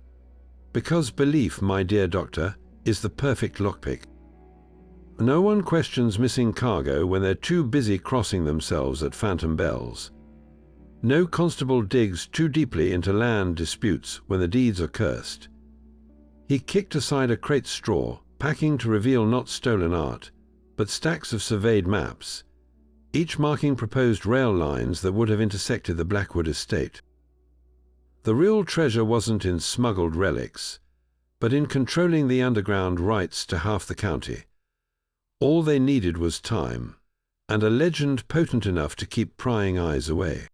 Because belief, my dear doctor, is the perfect lockpick. No one questions missing cargo when they're too busy crossing themselves at phantom bells. No constable digs too deeply into land disputes when the deeds are cursed. He kicked aside a crate straw, packing to reveal not stolen art, but stacks of surveyed maps, each marking proposed rail lines that would have intersected the Blackwood estate. The real treasure wasn't in smuggled relics, but in controlling the underground rights to half the county. All they needed was time, and a legend potent enough to keep prying eyes away.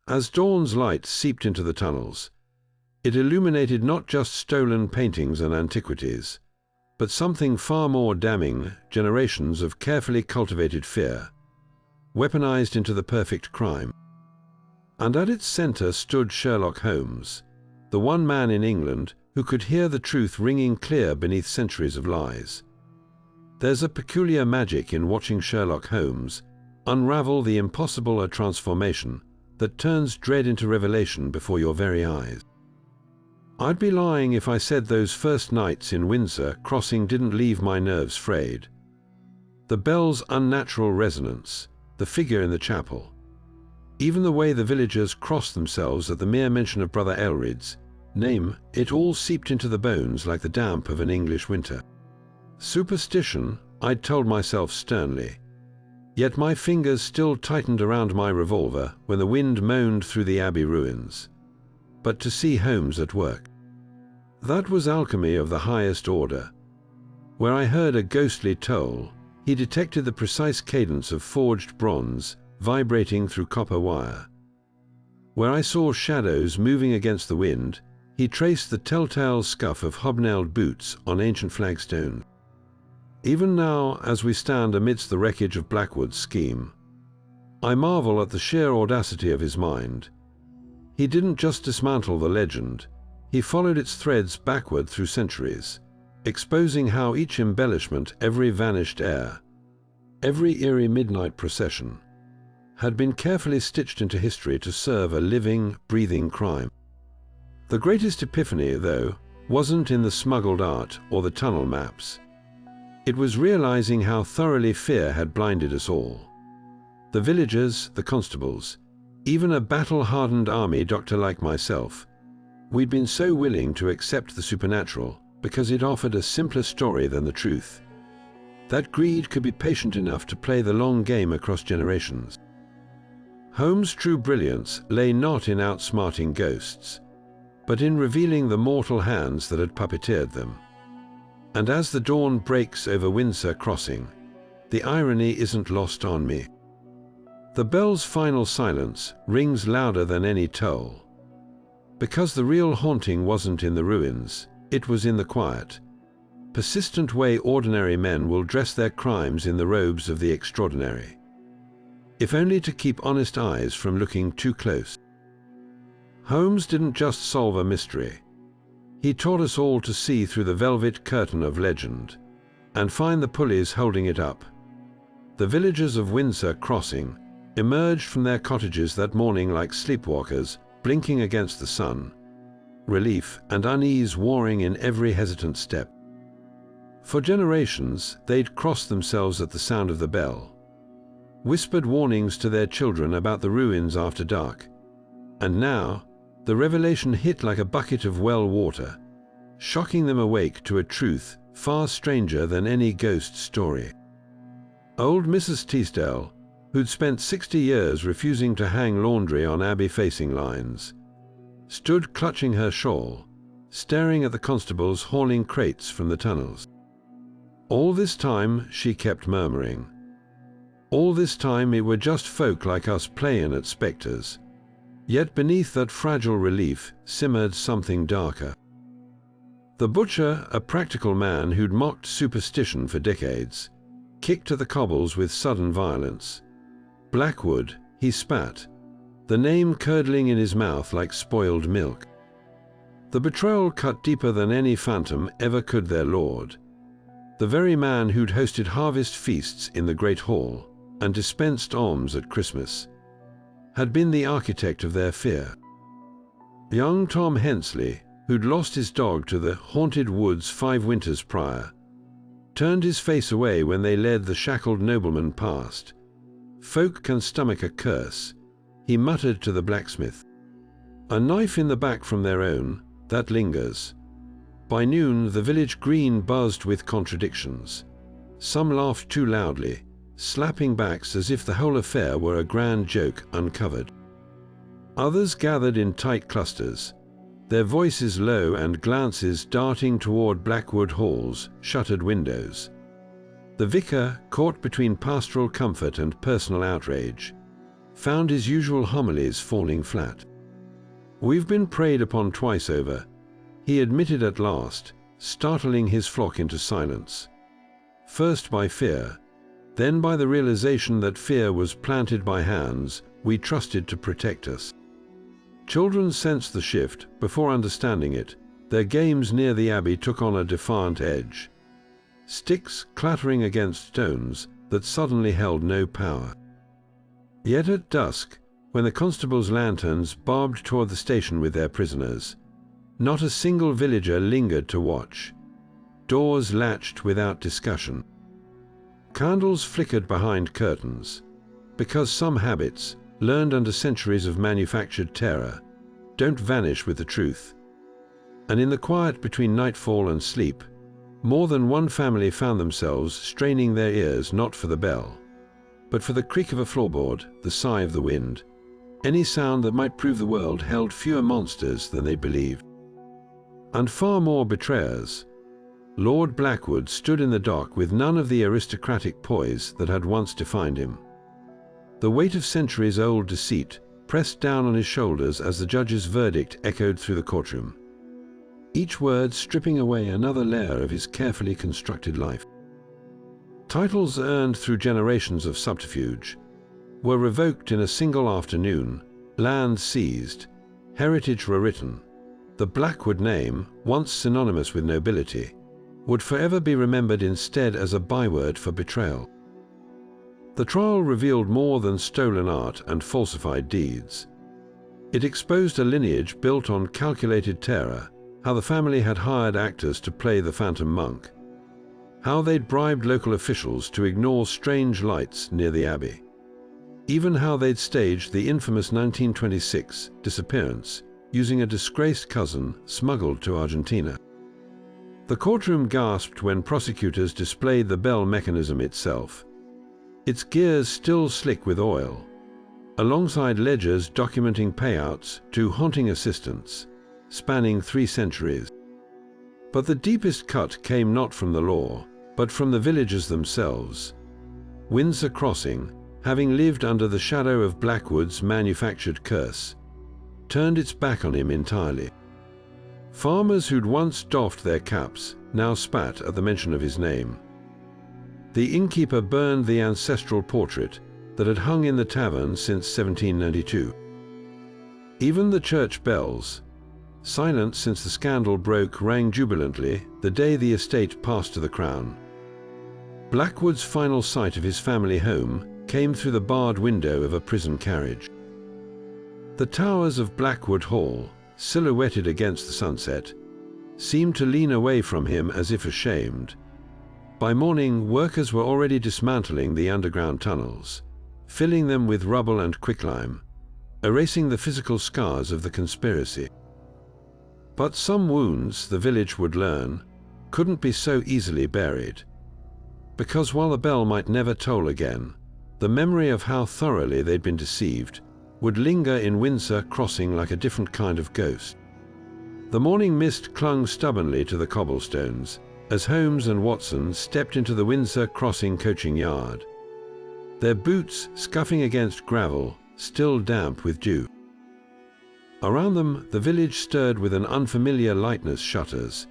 As dawn's light seeped into the tunnels, it illuminated not just stolen paintings and antiquities, but something far more damning: generations of carefully cultivated fear, weaponized into the perfect crime. And at its center stood Sherlock Holmes, the one man in England who could hear the truth ringing clear beneath centuries of lies. There's a peculiar magic in watching Sherlock Holmes unravel the impossible, a transformation that turns dread into revelation before your very eyes. I'd be lying if I said those first nights in Windsor Crossing didn't leave my nerves frayed. The bell's unnatural resonance, the figure in the chapel, even the way the villagers crossed themselves at the mere mention of Brother Aelred's name, it all seeped into the bones like the damp of an English winter. Superstition, I'd told myself sternly, yet my fingers still tightened around my revolver when the wind moaned through the abbey ruins. But to see Holmes at work, that was alchemy of the highest order. Where I heard a ghostly toll, he detected the precise cadence of forged bronze vibrating through copper wire. Where I saw shadows moving against the wind, he traced the telltale scuff of hobnailed boots on ancient flagstone. Even now, as we stand amidst the wreckage of Blackwood's scheme, I marvel at the sheer audacity of his mind. He didn't just dismantle the legend, he followed its threads backward through centuries, exposing how each embellishment, every vanished heir, every eerie midnight procession, had been carefully stitched into history to serve a living, breathing crime. The greatest epiphany, though, wasn't in the smuggled art or the tunnel maps. It was realizing how thoroughly fear had blinded us all. The villagers, the constables, even a battle-hardened army doctor like myself. We'd been so willing to accept the supernatural because it offered a simpler story than the truth. That greed could be patient enough to play the long game across generations. Holmes' true brilliance lay not in outsmarting ghosts, but in revealing the mortal hands that had puppeteered them. And as the dawn breaks over Windsor Crossing, the irony isn't lost on me. The bell's final silence rings louder than any toll. Because the real haunting wasn't in the ruins, it was in the quiet, persistent way ordinary men will dress their crimes in the robes of the extraordinary, if only to keep honest eyes from looking too close. Holmes didn't just solve a mystery. He taught us all to see through the velvet curtain of legend and find the pulleys holding it up. The villagers of Windsor Crossing emerged from their cottages that morning like sleepwalkers, blinking against the sun, relief and unease warring in every hesitant step. For generations, they'd crossed themselves at the sound of the bell, whispered warnings to their children about the ruins after dark, and now the revelation hit like a bucket of well water, shocking them awake to a truth far stranger than any ghost story. Old Mrs. Teasdale, who'd spent 60 years refusing to hang laundry on abbey-facing lines, stood clutching her shawl, staring at the constables hauling crates from the tunnels. All this time, she kept murmuring, all this time it were just folk like us playin' at spectres. Yet beneath that fragile relief simmered something darker. The butcher, a practical man who'd mocked superstition for decades, kicked at the cobbles with sudden violence. Blackwood, he spat, the name curdling in his mouth like spoiled milk. The betrayal cut deeper than any phantom ever could their lord. The very man who'd hosted harvest feasts in the Great Hall and dispensed alms at Christmas had been the architect of their fear. Young Tom Hensley, who'd lost his dog to the haunted woods 5 winters prior, turned his face away when they led the shackled nobleman past. "Folk can stomach a curse," he muttered to the blacksmith. "A knife in the back from their own, that lingers." By noon, the village green buzzed with contradictions. Some laughed too loudly, slapping backs as if the whole affair were a grand joke uncovered. Others gathered in tight clusters, their voices low and glances darting toward Blackwood Hall's shuttered windows. The vicar, caught between pastoral comfort and personal outrage, found his usual homilies falling flat. "We've been preyed upon twice over," he admitted at last, startling his flock into silence. "First by fear, then by the realization that fear was planted by hands we trusted to protect us." Children sensed the shift. Before understanding it, their games near the abbey took on a defiant edge. Sticks clattering against stones that suddenly held no power. Yet at dusk, when the constables' lanterns barbed toward the station with their prisoners, not a single villager lingered to watch. Doors latched without discussion. Candles flickered behind curtains, because some habits, learned under centuries of manufactured terror, don't vanish with the truth. And in the quiet between nightfall and sleep, more than one family found themselves straining their ears not for the bell, but for the creak of a floorboard, the sigh of the wind, any sound that might prove the world held fewer monsters than they believed. And far more betrayers. Lord Blackwood stood in the dock with none of the aristocratic poise that had once defined him. The weight of centuries-old deceit pressed down on his shoulders as the judge's verdict echoed through the courtroom, each word stripping away another layer of his carefully constructed life. Titles earned through generations of subterfuge were revoked in a single afternoon, land seized, heritage rewritten. The Blackwood name, once synonymous with nobility, would forever be remembered instead as a byword for betrayal. The trial revealed more than stolen art and falsified deeds. It exposed a lineage built on calculated terror, how the family had hired actors to play the Phantom Monk, how they'd bribed local officials to ignore strange lights near the abbey, even how they'd staged the infamous 1926 disappearance using a disgraced cousin smuggled to Argentina. The courtroom gasped when prosecutors displayed the bell mechanism itself, its gears still slick with oil, alongside ledgers documenting payouts to haunting assistants, spanning 3 centuries. But the deepest cut came not from the law, but from the villagers themselves. Windsor Crossing, having lived under the shadow of Blackwood's manufactured curse, turned its back on him entirely. Farmers who'd once doffed their caps now spat at the mention of his name. The innkeeper burned the ancestral portrait that had hung in the tavern since 1792. Even the church bells, silent since the scandal broke, rang jubilantly the day the estate passed to the crown. Blackwood's final sight of his family home came through the barred window of a prison carriage. The towers of Blackwood Hall, silhouetted against the sunset, seemed to lean away from him as if ashamed. By morning, workers were already dismantling the underground tunnels, filling them with rubble and quicklime, erasing the physical scars of the conspiracy. But some wounds, the village would learn, couldn't be so easily buried. Because while the bell might never toll again, the memory of how thoroughly they'd been deceived would linger in Windsor Crossing like a different kind of ghost. The morning mist clung stubbornly to the cobblestones as Holmes and Watson stepped into the Windsor Crossing coaching yard, their boots scuffing against gravel still damp with dew. Around them, the village stirred with an unfamiliar lightness, shutters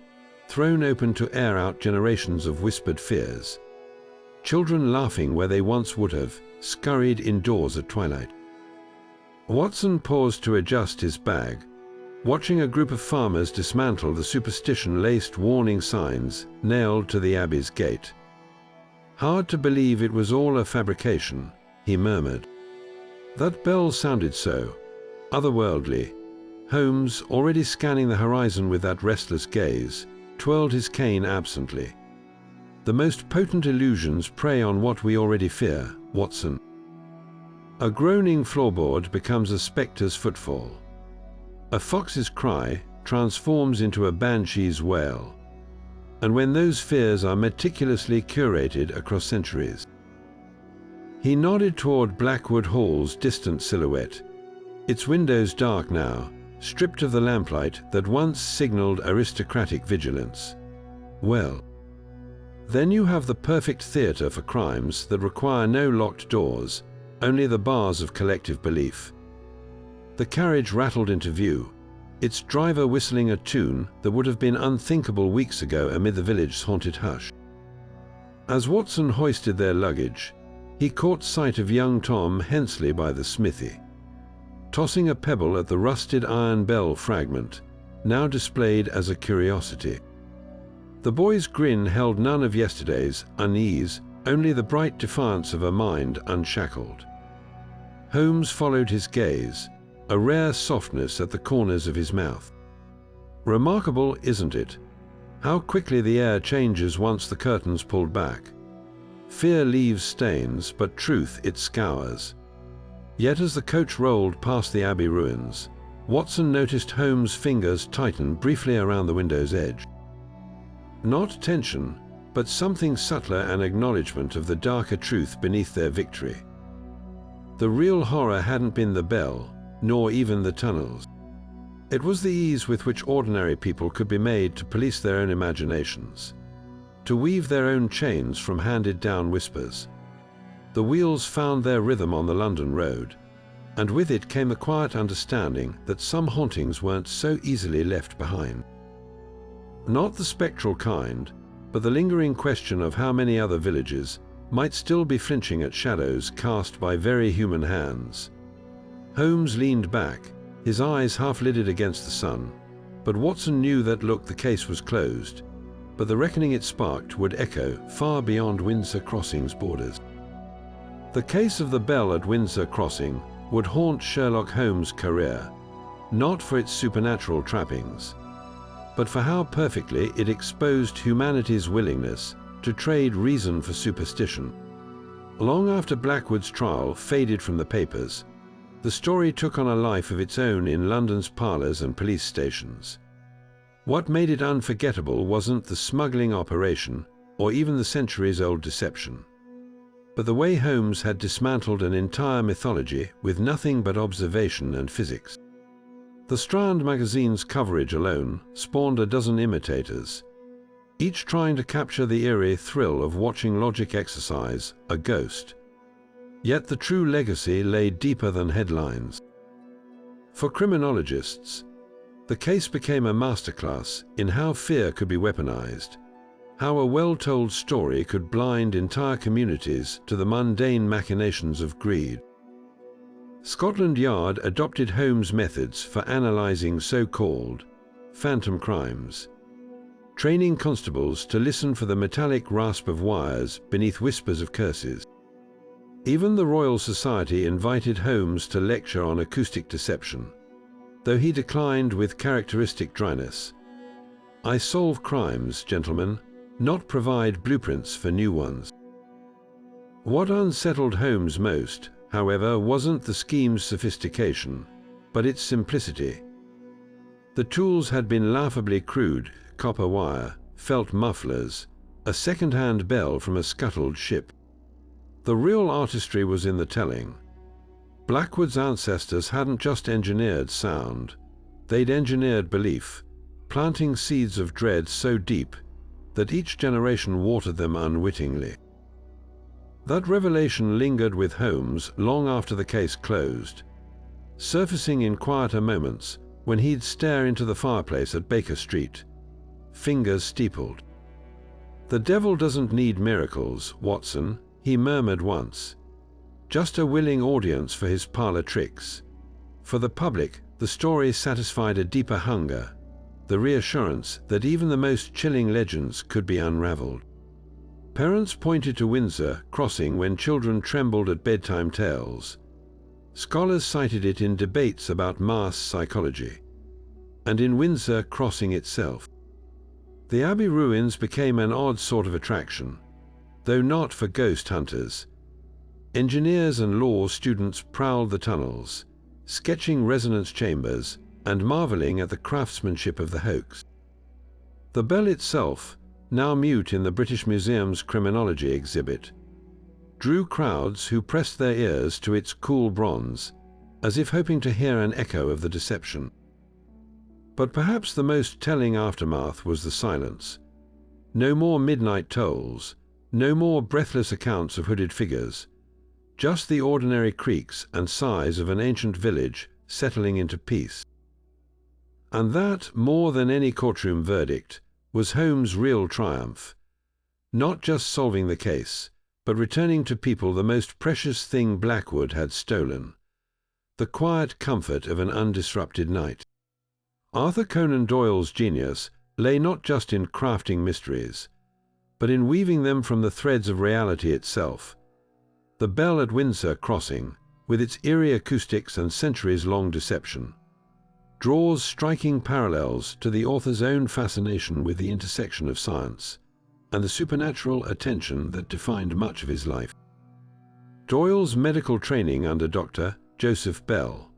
thrown open to air out generations of whispered fears. Children laughing where they once would have, scurried indoors at twilight. Watson paused to adjust his bag, watching a group of farmers dismantle the superstition-laced warning signs nailed to the abbey's gate. "Hard to believe it was all a fabrication," he murmured. That bell sounded so otherworldly. Holmes, already scanning the horizon with that restless gaze, twirled his cane absently. "The most potent illusions prey on what we already fear, Watson." A groaning floorboard becomes a spectre's footfall. A fox's cry transforms into a banshee's wail. And when those fears are meticulously curated across centuries. He nodded toward Blackwood Hall's distant silhouette, its windows dark now, stripped of the lamplight that once signaled aristocratic vigilance. "Well, then you have the perfect theatre for crimes that require no locked doors, only the bars of collective belief." The carriage rattled into view, its driver whistling a tune that would have been unthinkable weeks ago amid the village's haunted hush. As Watson hoisted their luggage, he caught sight of young Tom Hensley by the smithy, tossing a pebble at the rusted iron bell fragment, now displayed as a curiosity. The boy's grin held none of yesterday's unease, only the bright defiance of a mind unshackled. Holmes followed his gaze, a rare softness at the corners of his mouth. "Remarkable, isn't it? How quickly the air changes once the curtain's pulled back. Fear leaves stains, but truth it scours." Yet as the coach rolled past the abbey ruins, Watson noticed Holmes' fingers tighten briefly around the window's edge. Not tension, but something subtler, an acknowledgement of the darker truth beneath their victory. The real horror hadn't been the bell, nor even the tunnels. It was the ease with which ordinary people could be made to police their own imaginations, to weave their own chains from handed-down whispers. The wheels found their rhythm on the London road, and with it came the quiet understanding that some hauntings weren't so easily left behind. Not the spectral kind, but the lingering question of how many other villages might still be flinching at shadows cast by very human hands. Holmes leaned back, his eyes half-lidded against the sun, but Watson knew that look the case was closed, but the reckoning it sparked would echo far beyond Windsor Crossing's borders. The case of the bell at Windsor Crossing would haunt Sherlock Holmes' career, not for its supernatural trappings, but for how perfectly it exposed humanity's willingness to trade reason for superstition. Long after Blackwood's trial faded from the papers, the story took on a life of its own in London's parlours and police stations. What made it unforgettable wasn't the smuggling operation or even the centuries-old deception, but the way Holmes had dismantled an entire mythology with nothing but observation and physics. The Strand magazine's coverage alone spawned a dozen imitators, each trying to capture the eerie thrill of watching logic exercise a ghost. Yet the true legacy lay deeper than headlines. For criminologists, the case became a masterclass in how fear could be weaponized, how a well-told story could blind entire communities to the mundane machinations of greed. Scotland Yard adopted Holmes' methods for analyzing so-called phantom crimes, training constables to listen for the metallic rasp of wires beneath whispers of curses. Even the Royal Society invited Holmes to lecture on acoustic deception, though he declined with characteristic dryness. "I solve crimes, gentlemen, not provide blueprints for new ones." What unsettled Holmes most, however, wasn't the scheme's sophistication, but its simplicity. The tools had been laughably crude: copper wire, felt mufflers, a second-hand bell from a scuttled ship. The real artistry was in the telling. Blackwood's ancestors hadn't just engineered sound, they'd engineered belief, planting seeds of dread so deep that each generation watered them unwittingly. That revelation lingered with Holmes long after the case closed, surfacing in quieter moments when he'd stare into the fireplace at Baker Street, fingers steepled. "The devil doesn't need miracles, Watson," he murmured once. "Just a willing audience for his parlor tricks. For the public, the story satisfied a deeper hunger, the reassurance that even the most chilling legends could be unraveled. Parents pointed to Windsor Crossing when children trembled at bedtime tales. Scholars cited it in debates about mass psychology, and in Windsor Crossing itself. The abbey ruins became an odd sort of attraction, though not for ghost hunters. Engineers and law students prowled the tunnels, sketching resonance chambers and marveling at the craftsmanship of the hoax. The bell itself, now mute in the British Museum's criminology exhibit, drew crowds who pressed their ears to its cool bronze, as if hoping to hear an echo of the deception. But perhaps the most telling aftermath was the silence. No more midnight tolls, no more breathless accounts of hooded figures, just the ordinary creaks and sighs of an ancient village settling into peace. And that, more than any courtroom verdict, was Holmes' real triumph. Not just solving the case, but returning to people the most precious thing Blackwood had stolen: the quiet comfort of an undisrupted night. Arthur Conan Doyle's genius lay not just in crafting mysteries, but in weaving them from the threads of reality itself. The bell at Windsor Crossing, with its eerie acoustics and centuries-long deception, draws striking parallels to the author's own fascination with the intersection of science and the supernatural attention that defined much of his life. Doyle's medical training under Dr. Joseph Bell,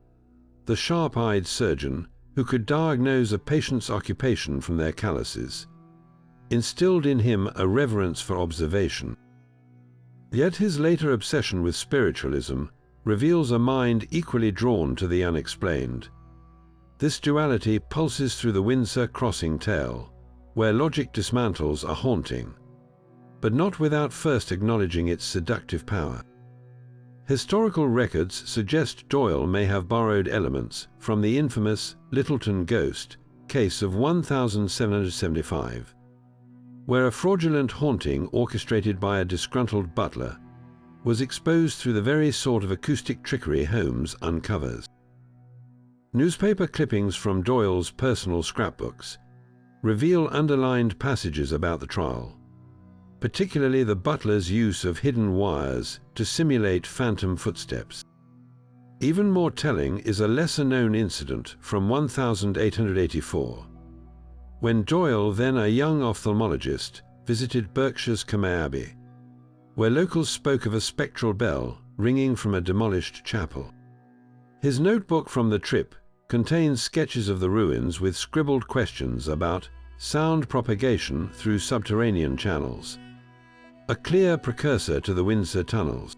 the sharp-eyed surgeon who could diagnose a patient's occupation from their calluses, instilled in him a reverence for observation. Yet his later obsession with spiritualism reveals a mind equally drawn to the unexplained. This duality pulses through the Windsor Crossing tale, where logic dismantles a haunting, but not without first acknowledging its seductive power. Historical records suggest Doyle may have borrowed elements from the infamous Littleton ghost case of 1775, where a fraudulent haunting orchestrated by a disgruntled butler was exposed through the very sort of acoustic trickery Holmes uncovers. Newspaper clippings from Doyle's personal scrapbooks reveal underlined passages about the trial, particularly the butler's use of hidden wires to simulate phantom footsteps. Even more telling is a lesser-known incident from 1884, when Doyle, then a young ophthalmologist, visited Berkshire's Comer Abbey, where locals spoke of a spectral bell ringing from a demolished chapel. His notebook from the trip contains sketches of the ruins with scribbled questions about sound propagation through subterranean channels, a clear precursor to the Windsor tunnels.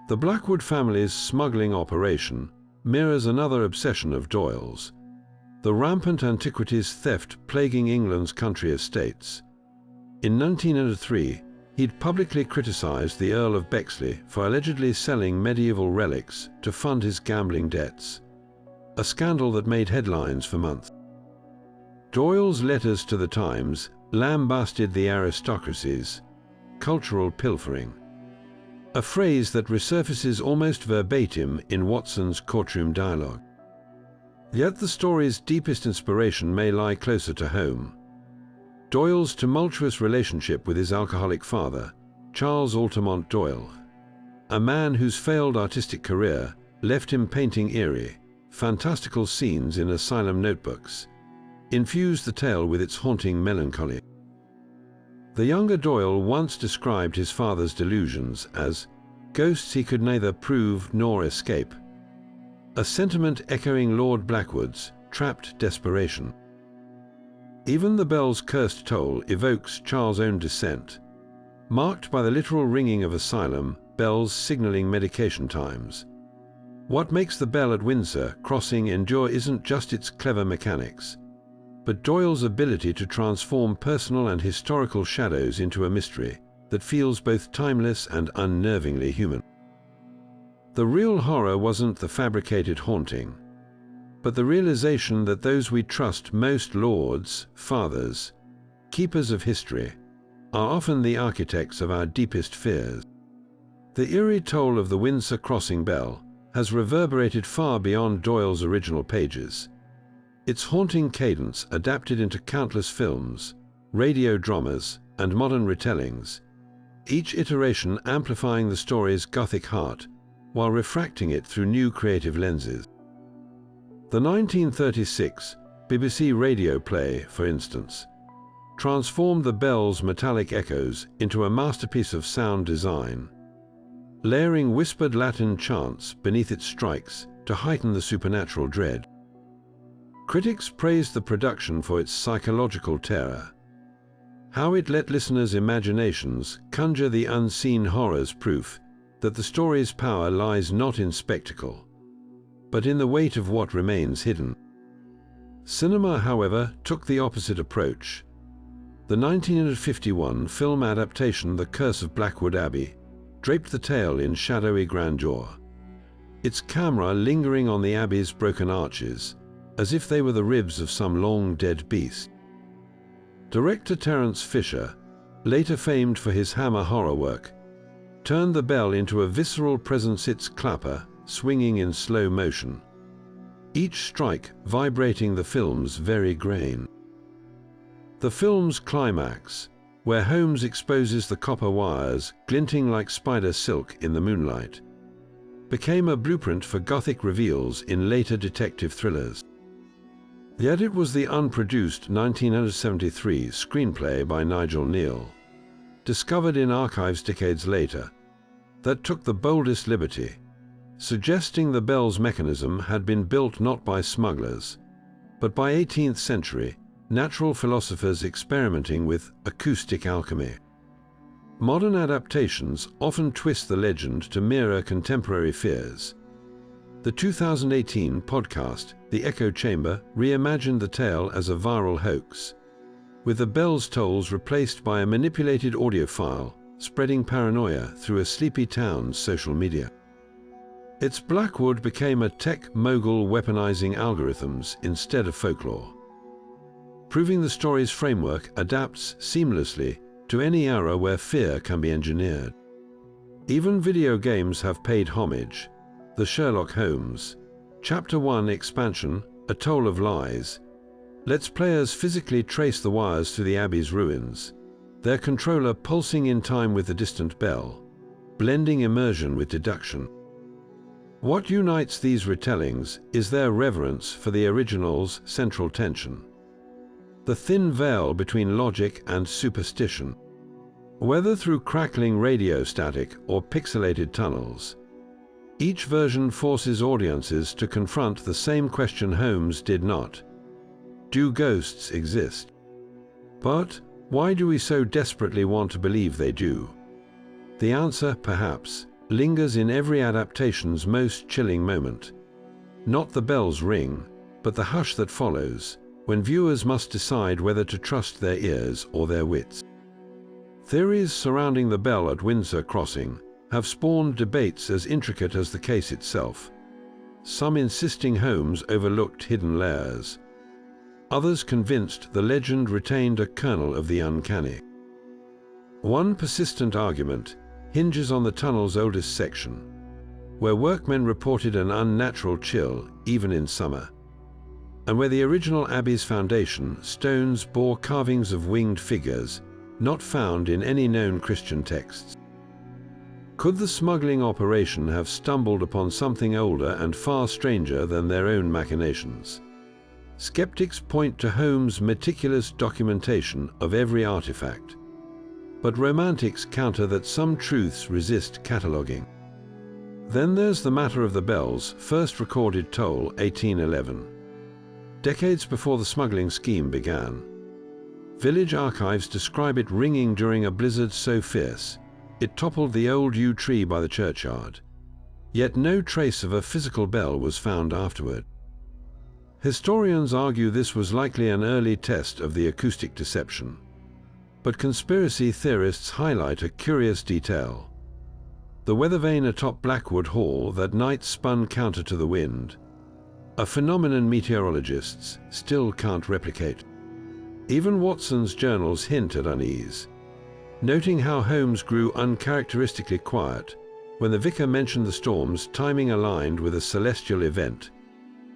The Blackwood family's smuggling operation mirrors another obsession of Doyle's: the rampant antiquities theft plaguing England's country estates. In 1903, he'd publicly criticized the Earl of Bexley for allegedly selling medieval relics to fund his gambling debts, a scandal that made headlines for months. Doyle's letters to the Times lambasted the aristocracy's cultural pilfering, a phrase that resurfaces almost verbatim in Watson's courtroom dialogue. Yet the story's deepest inspiration may lie closer to home: Doyle's tumultuous relationship with his alcoholic father, Charles Altamont Doyle, a man whose failed artistic career left him painting eerie, fantastical scenes in asylum notebooks, infused the tale with its haunting melancholy. The younger Doyle once described his father's delusions as ghosts he could neither prove nor escape, a sentiment echoing Lord Blackwood's trapped desperation. Even the bell's cursed toll evokes Charles' own descent, marked by the literal ringing of asylum bells signaling medication times. What makes the bell at Windsor Crossing endure isn't just its clever mechanics, but Doyle's ability to transform personal and historical shadows into a mystery that feels both timeless and unnervingly human. The real horror wasn't the fabricated haunting, but the realization that those we trust most, lords, fathers, keepers of history, are often the architects of our deepest fears. The eerie toll of the Windsor Crossing bell has reverberated far beyond Doyle's original pages. Its haunting cadence, adapted into countless films, radio dramas, and modern retellings, each iteration amplifying the story's Gothic heart while refracting it through new creative lenses. The 1936 BBC radio play, for instance, transformed the bell's metallic echoes into a masterpiece of sound design, layering whispered Latin chants beneath its strikes to heighten the supernatural dread. Critics praised the production for its psychological terror, how it let listeners' imaginations conjure the unseen horrors, proof that the story's power lies not in spectacle, but in the weight of what remains hidden. Cinema, however, took the opposite approach. The 1951 film adaptation The Curse of Blackwood Abbey draped the tale in shadowy grandeur, its camera lingering on the abbey's broken arches, as if they were the ribs of some long-dead beast. Director Terence Fisher, later famed for his Hammer horror work, turned the bell into a visceral presence, its clapper swinging in slow motion, each strike vibrating the film's very grain. The film's climax, where Holmes exposes the copper wires glinting like spider silk in the moonlight, became a blueprint for Gothic reveals in later detective thrillers. Yet it was the unproduced 1973 screenplay by Nigel Neal, discovered in archives decades later, that took the boldest liberty, suggesting the bell's mechanism had been built not by smugglers, but by 18th century natural philosophers experimenting with acoustic alchemy. Modern adaptations often twist the legend to mirror contemporary fears. The 2018 podcast, The Echo Chamber, reimagined the tale as a viral hoax, with the bell's tolls replaced by a manipulated audio file spreading paranoia through a sleepy town's social media. Its Blackwood became a tech mogul weaponizing algorithms instead of folklore, proving the story's framework adapts seamlessly to any era where fear can be engineered. Even video games have paid homage. The Sherlock Holmes Chapter 1 expansion, A Toll of Lies, lets players physically trace the wires through the Abbey's ruins, their controller pulsing in time with the distant bell, blending immersion with deduction. What unites these retellings is their reverence for the original's central tension, the thin veil between logic and superstition. Whether through crackling radio static or pixelated tunnels, each version forces audiences to confront the same question Holmes did not: do ghosts exist? But why do we so desperately want to believe they do? The answer, perhaps, lingers in every adaptation's most chilling moment. Not the bell's ring, but the hush that follows, when viewers must decide whether to trust their ears or their wits. Theories surrounding the bell at Windsor Crossing have spawned debates as intricate as the case itself, some insisting Holmes overlooked hidden layers, others convinced the legend retained a kernel of the uncanny. One persistent argument hinges on the tunnel's oldest section, where workmen reported an unnatural chill even in summer, and where the original Abbey's foundation stones bore carvings of winged figures not found in any known Christian texts. Could the smuggling operation have stumbled upon something older and far stranger than their own machinations? Skeptics point to Holmes' meticulous documentation of every artifact, but romantics counter that some truths resist cataloguing. Then there's the matter of the bell's first recorded toll, 1811. Decades before the smuggling scheme began, village archives describe it ringing during a blizzard so fierce it toppled the old yew tree by the churchyard, yet no trace of a physical bell was found afterward. Historians argue this was likely an early test of the acoustic deception, but conspiracy theorists highlight a curious detail: the weather vane atop Blackwood Hall that night spun counter to the wind, a phenomenon meteorologists still can't replicate. Even Watson's journals hint at unease, noting how Holmes grew uncharacteristically quiet When the vicar mentioned the storm's timing aligned with a celestial event,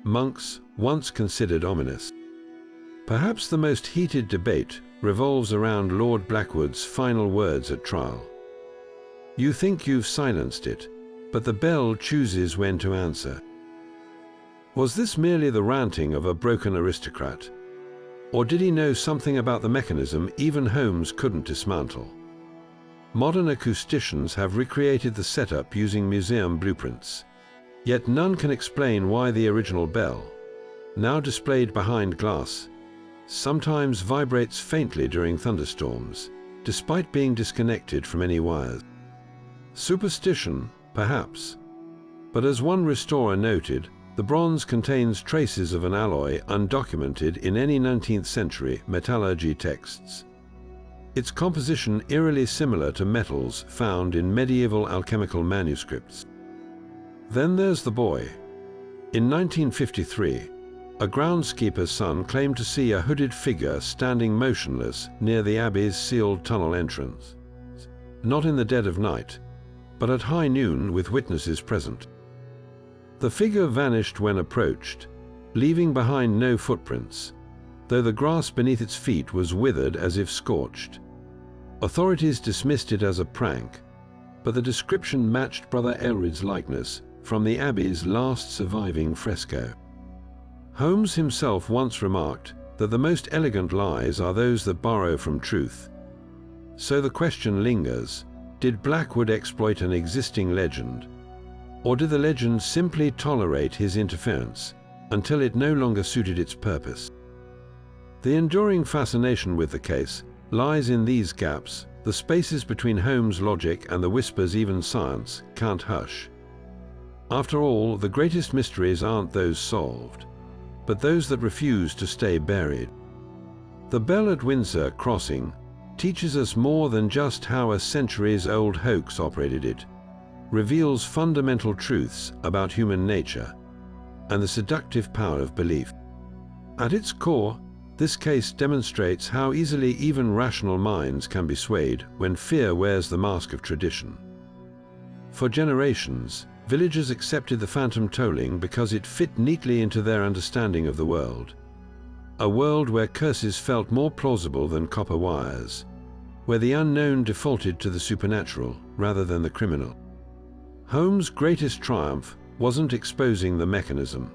monks once considered ominous. Perhaps the most heated debate revolves around Lord Blackwood's final words at trial. You think you've silenced it, but the bell chooses when to answer. Was this merely the ranting of a broken aristocrat? Or did he know something about the mechanism even Holmes couldn't dismantle? Modern acousticians have recreated the setup using museum blueprints, yet none can explain why the original bell, now displayed behind glass, sometimes vibrates faintly during thunderstorms, despite being disconnected from any wires. Superstition, perhaps, but as one restorer noted, the bronze contains traces of an alloy undocumented in any 19th century metallurgy texts. Its composition eerily similar to metals found in medieval alchemical manuscripts. Then there's the boy. In 1953, a groundskeeper's son claimed to see a hooded figure standing motionless near the Abbey's sealed tunnel entrance. Not in the dead of night, but at high noon with witnesses present. The figure vanished when approached, leaving behind no footprints, though the grass beneath its feet was withered as if scorched. Authorities dismissed it as a prank, but the description matched Brother Aelred's likeness from the Abbey's last surviving fresco. Holmes himself once remarked that the most elegant lies are those that borrow from truth. So the question lingers, did Blackwood exploit an existing legend? Or did the legend simply tolerate his interference until it no longer suited its purpose? The enduring fascination with the case lies in these gaps, the spaces between Holmes' logic and the whispers even science can't hush. After all, the greatest mysteries aren't those solved, but those that refuse to stay buried. The bell at Windsor Crossing teaches us more than just how a centuries-old hoax operated. It reveals fundamental truths about human nature and the seductive power of belief. At its core, this case demonstrates how easily even rational minds can be swayed when fear wears the mask of tradition. For generations, villagers accepted the phantom tolling because it fit neatly into their understanding of the world. A world where curses felt more plausible than copper wires, where the unknown defaulted to the supernatural rather than the criminal. Holmes' greatest triumph wasn't exposing the mechanism.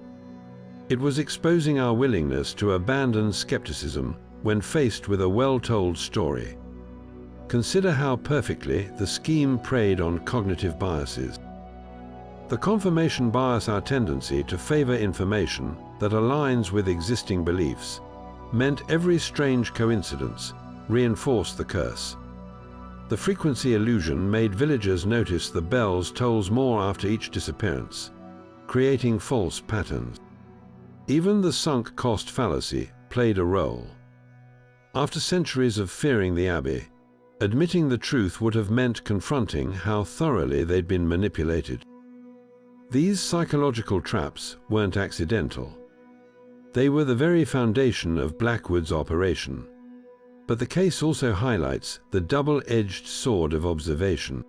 It was exposing our willingness to abandon skepticism when faced with a well-told story. Consider how perfectly the scheme preyed on cognitive biases. The confirmation bias, our tendency to favor information that aligns with existing beliefs, meant every strange coincidence reinforced the curse. The frequency illusion made villagers notice the bells tolls more after each disappearance, creating false patterns. Even the sunk cost fallacy played a role. After centuries of fearing the Abbey, admitting the truth would have meant confronting how thoroughly they'd been manipulated. These psychological traps weren't accidental. They were the very foundation of Blackwood's operation. But the case also highlights the double-edged sword of observation.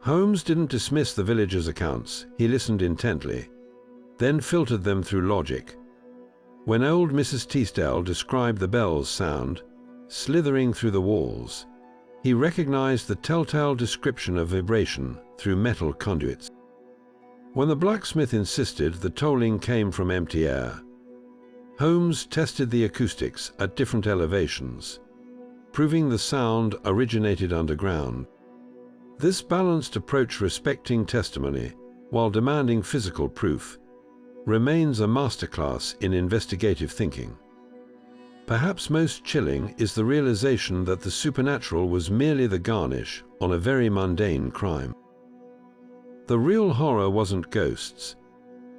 Holmes didn't dismiss the villagers' accounts, he listened intently, then filtered them through logic. When old Mrs. Teasdale described the bell's sound, slithering through the walls, he recognized the telltale description of vibration through metal conduits. When the blacksmith insisted the tolling came from empty air, Holmes tested the acoustics at different elevations, proving the sound originated underground. This balanced approach, respecting testimony while demanding physical proof, remains a masterclass in investigative thinking. Perhaps most chilling is the realization that the supernatural was merely the garnish on a very mundane crime. The real horror wasn't ghosts.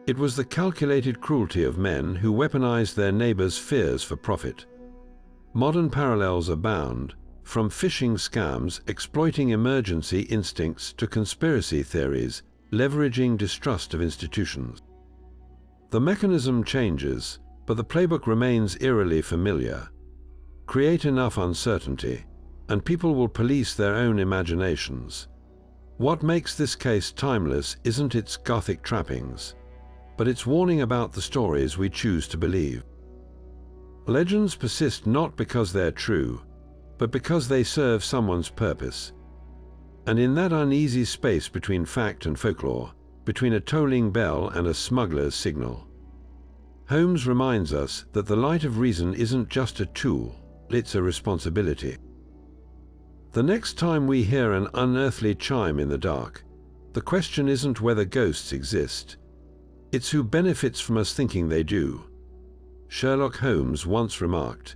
It was the calculated cruelty of men who weaponized their neighbors' fears for profit. Modern parallels abound, from phishing scams exploiting emergency instincts to conspiracy theories leveraging distrust of institutions. The mechanism changes, but the playbook remains eerily familiar. Create enough uncertainty, and people will police their own imaginations. What makes this case timeless isn't its Gothic trappings, but its warning about the stories we choose to believe. Legends persist not because they're true, but because they serve someone's purpose. And in that uneasy space between fact and folklore, between a tolling bell and a smuggler's signal, Holmes reminds us that the light of reason isn't just a tool, it's a responsibility. The next time we hear an unearthly chime in the dark, the question isn't whether ghosts exist, it's who benefits from us thinking they do. Sherlock Holmes once remarked,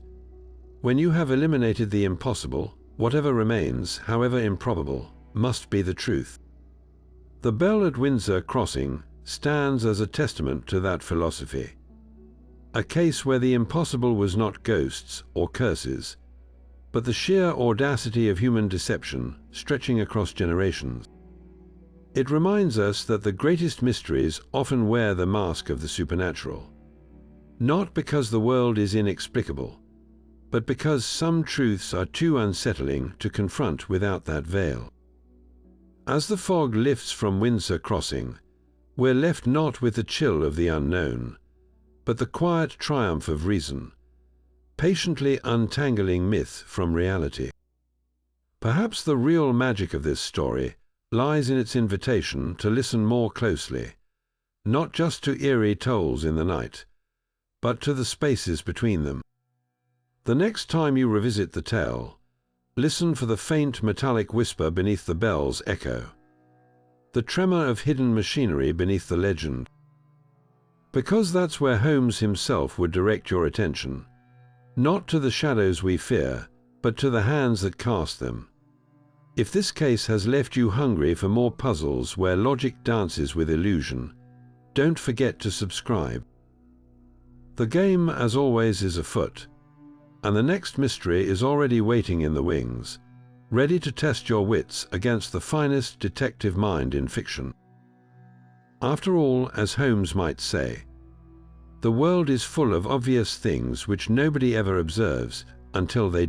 "When you have eliminated the impossible, whatever remains, however improbable, must be the truth." The bell at Windsor Crossing stands as a testament to that philosophy. A case where the impossible was not ghosts or curses, but the sheer audacity of human deception stretching across generations. It reminds us that the greatest mysteries often wear the mask of the supernatural, not because the world is inexplicable, but because some truths are too unsettling to confront without that veil. As the fog lifts from Windsor Crossing, we're left not with the chill of the unknown, but the quiet triumph of reason, patiently untangling myth from reality. Perhaps the real magic of this story lies in its invitation to listen more closely, not just to eerie tolls in the night, but to the spaces between them. The next time you revisit the tale, listen for the faint metallic whisper beneath the bell's echo, the tremor of hidden machinery beneath the legend. Because that's where Holmes himself would direct your attention, not to the shadows we fear, but to the hands that cast them. If this case has left you hungry for more puzzles where logic dances with illusion, don't forget to subscribe. The game, as always, is afoot, and the next mystery is already waiting in the wings, ready to test your wits against the finest detective mind in fiction. After all, as Holmes might say, the world is full of obvious things which nobody ever observes until they do.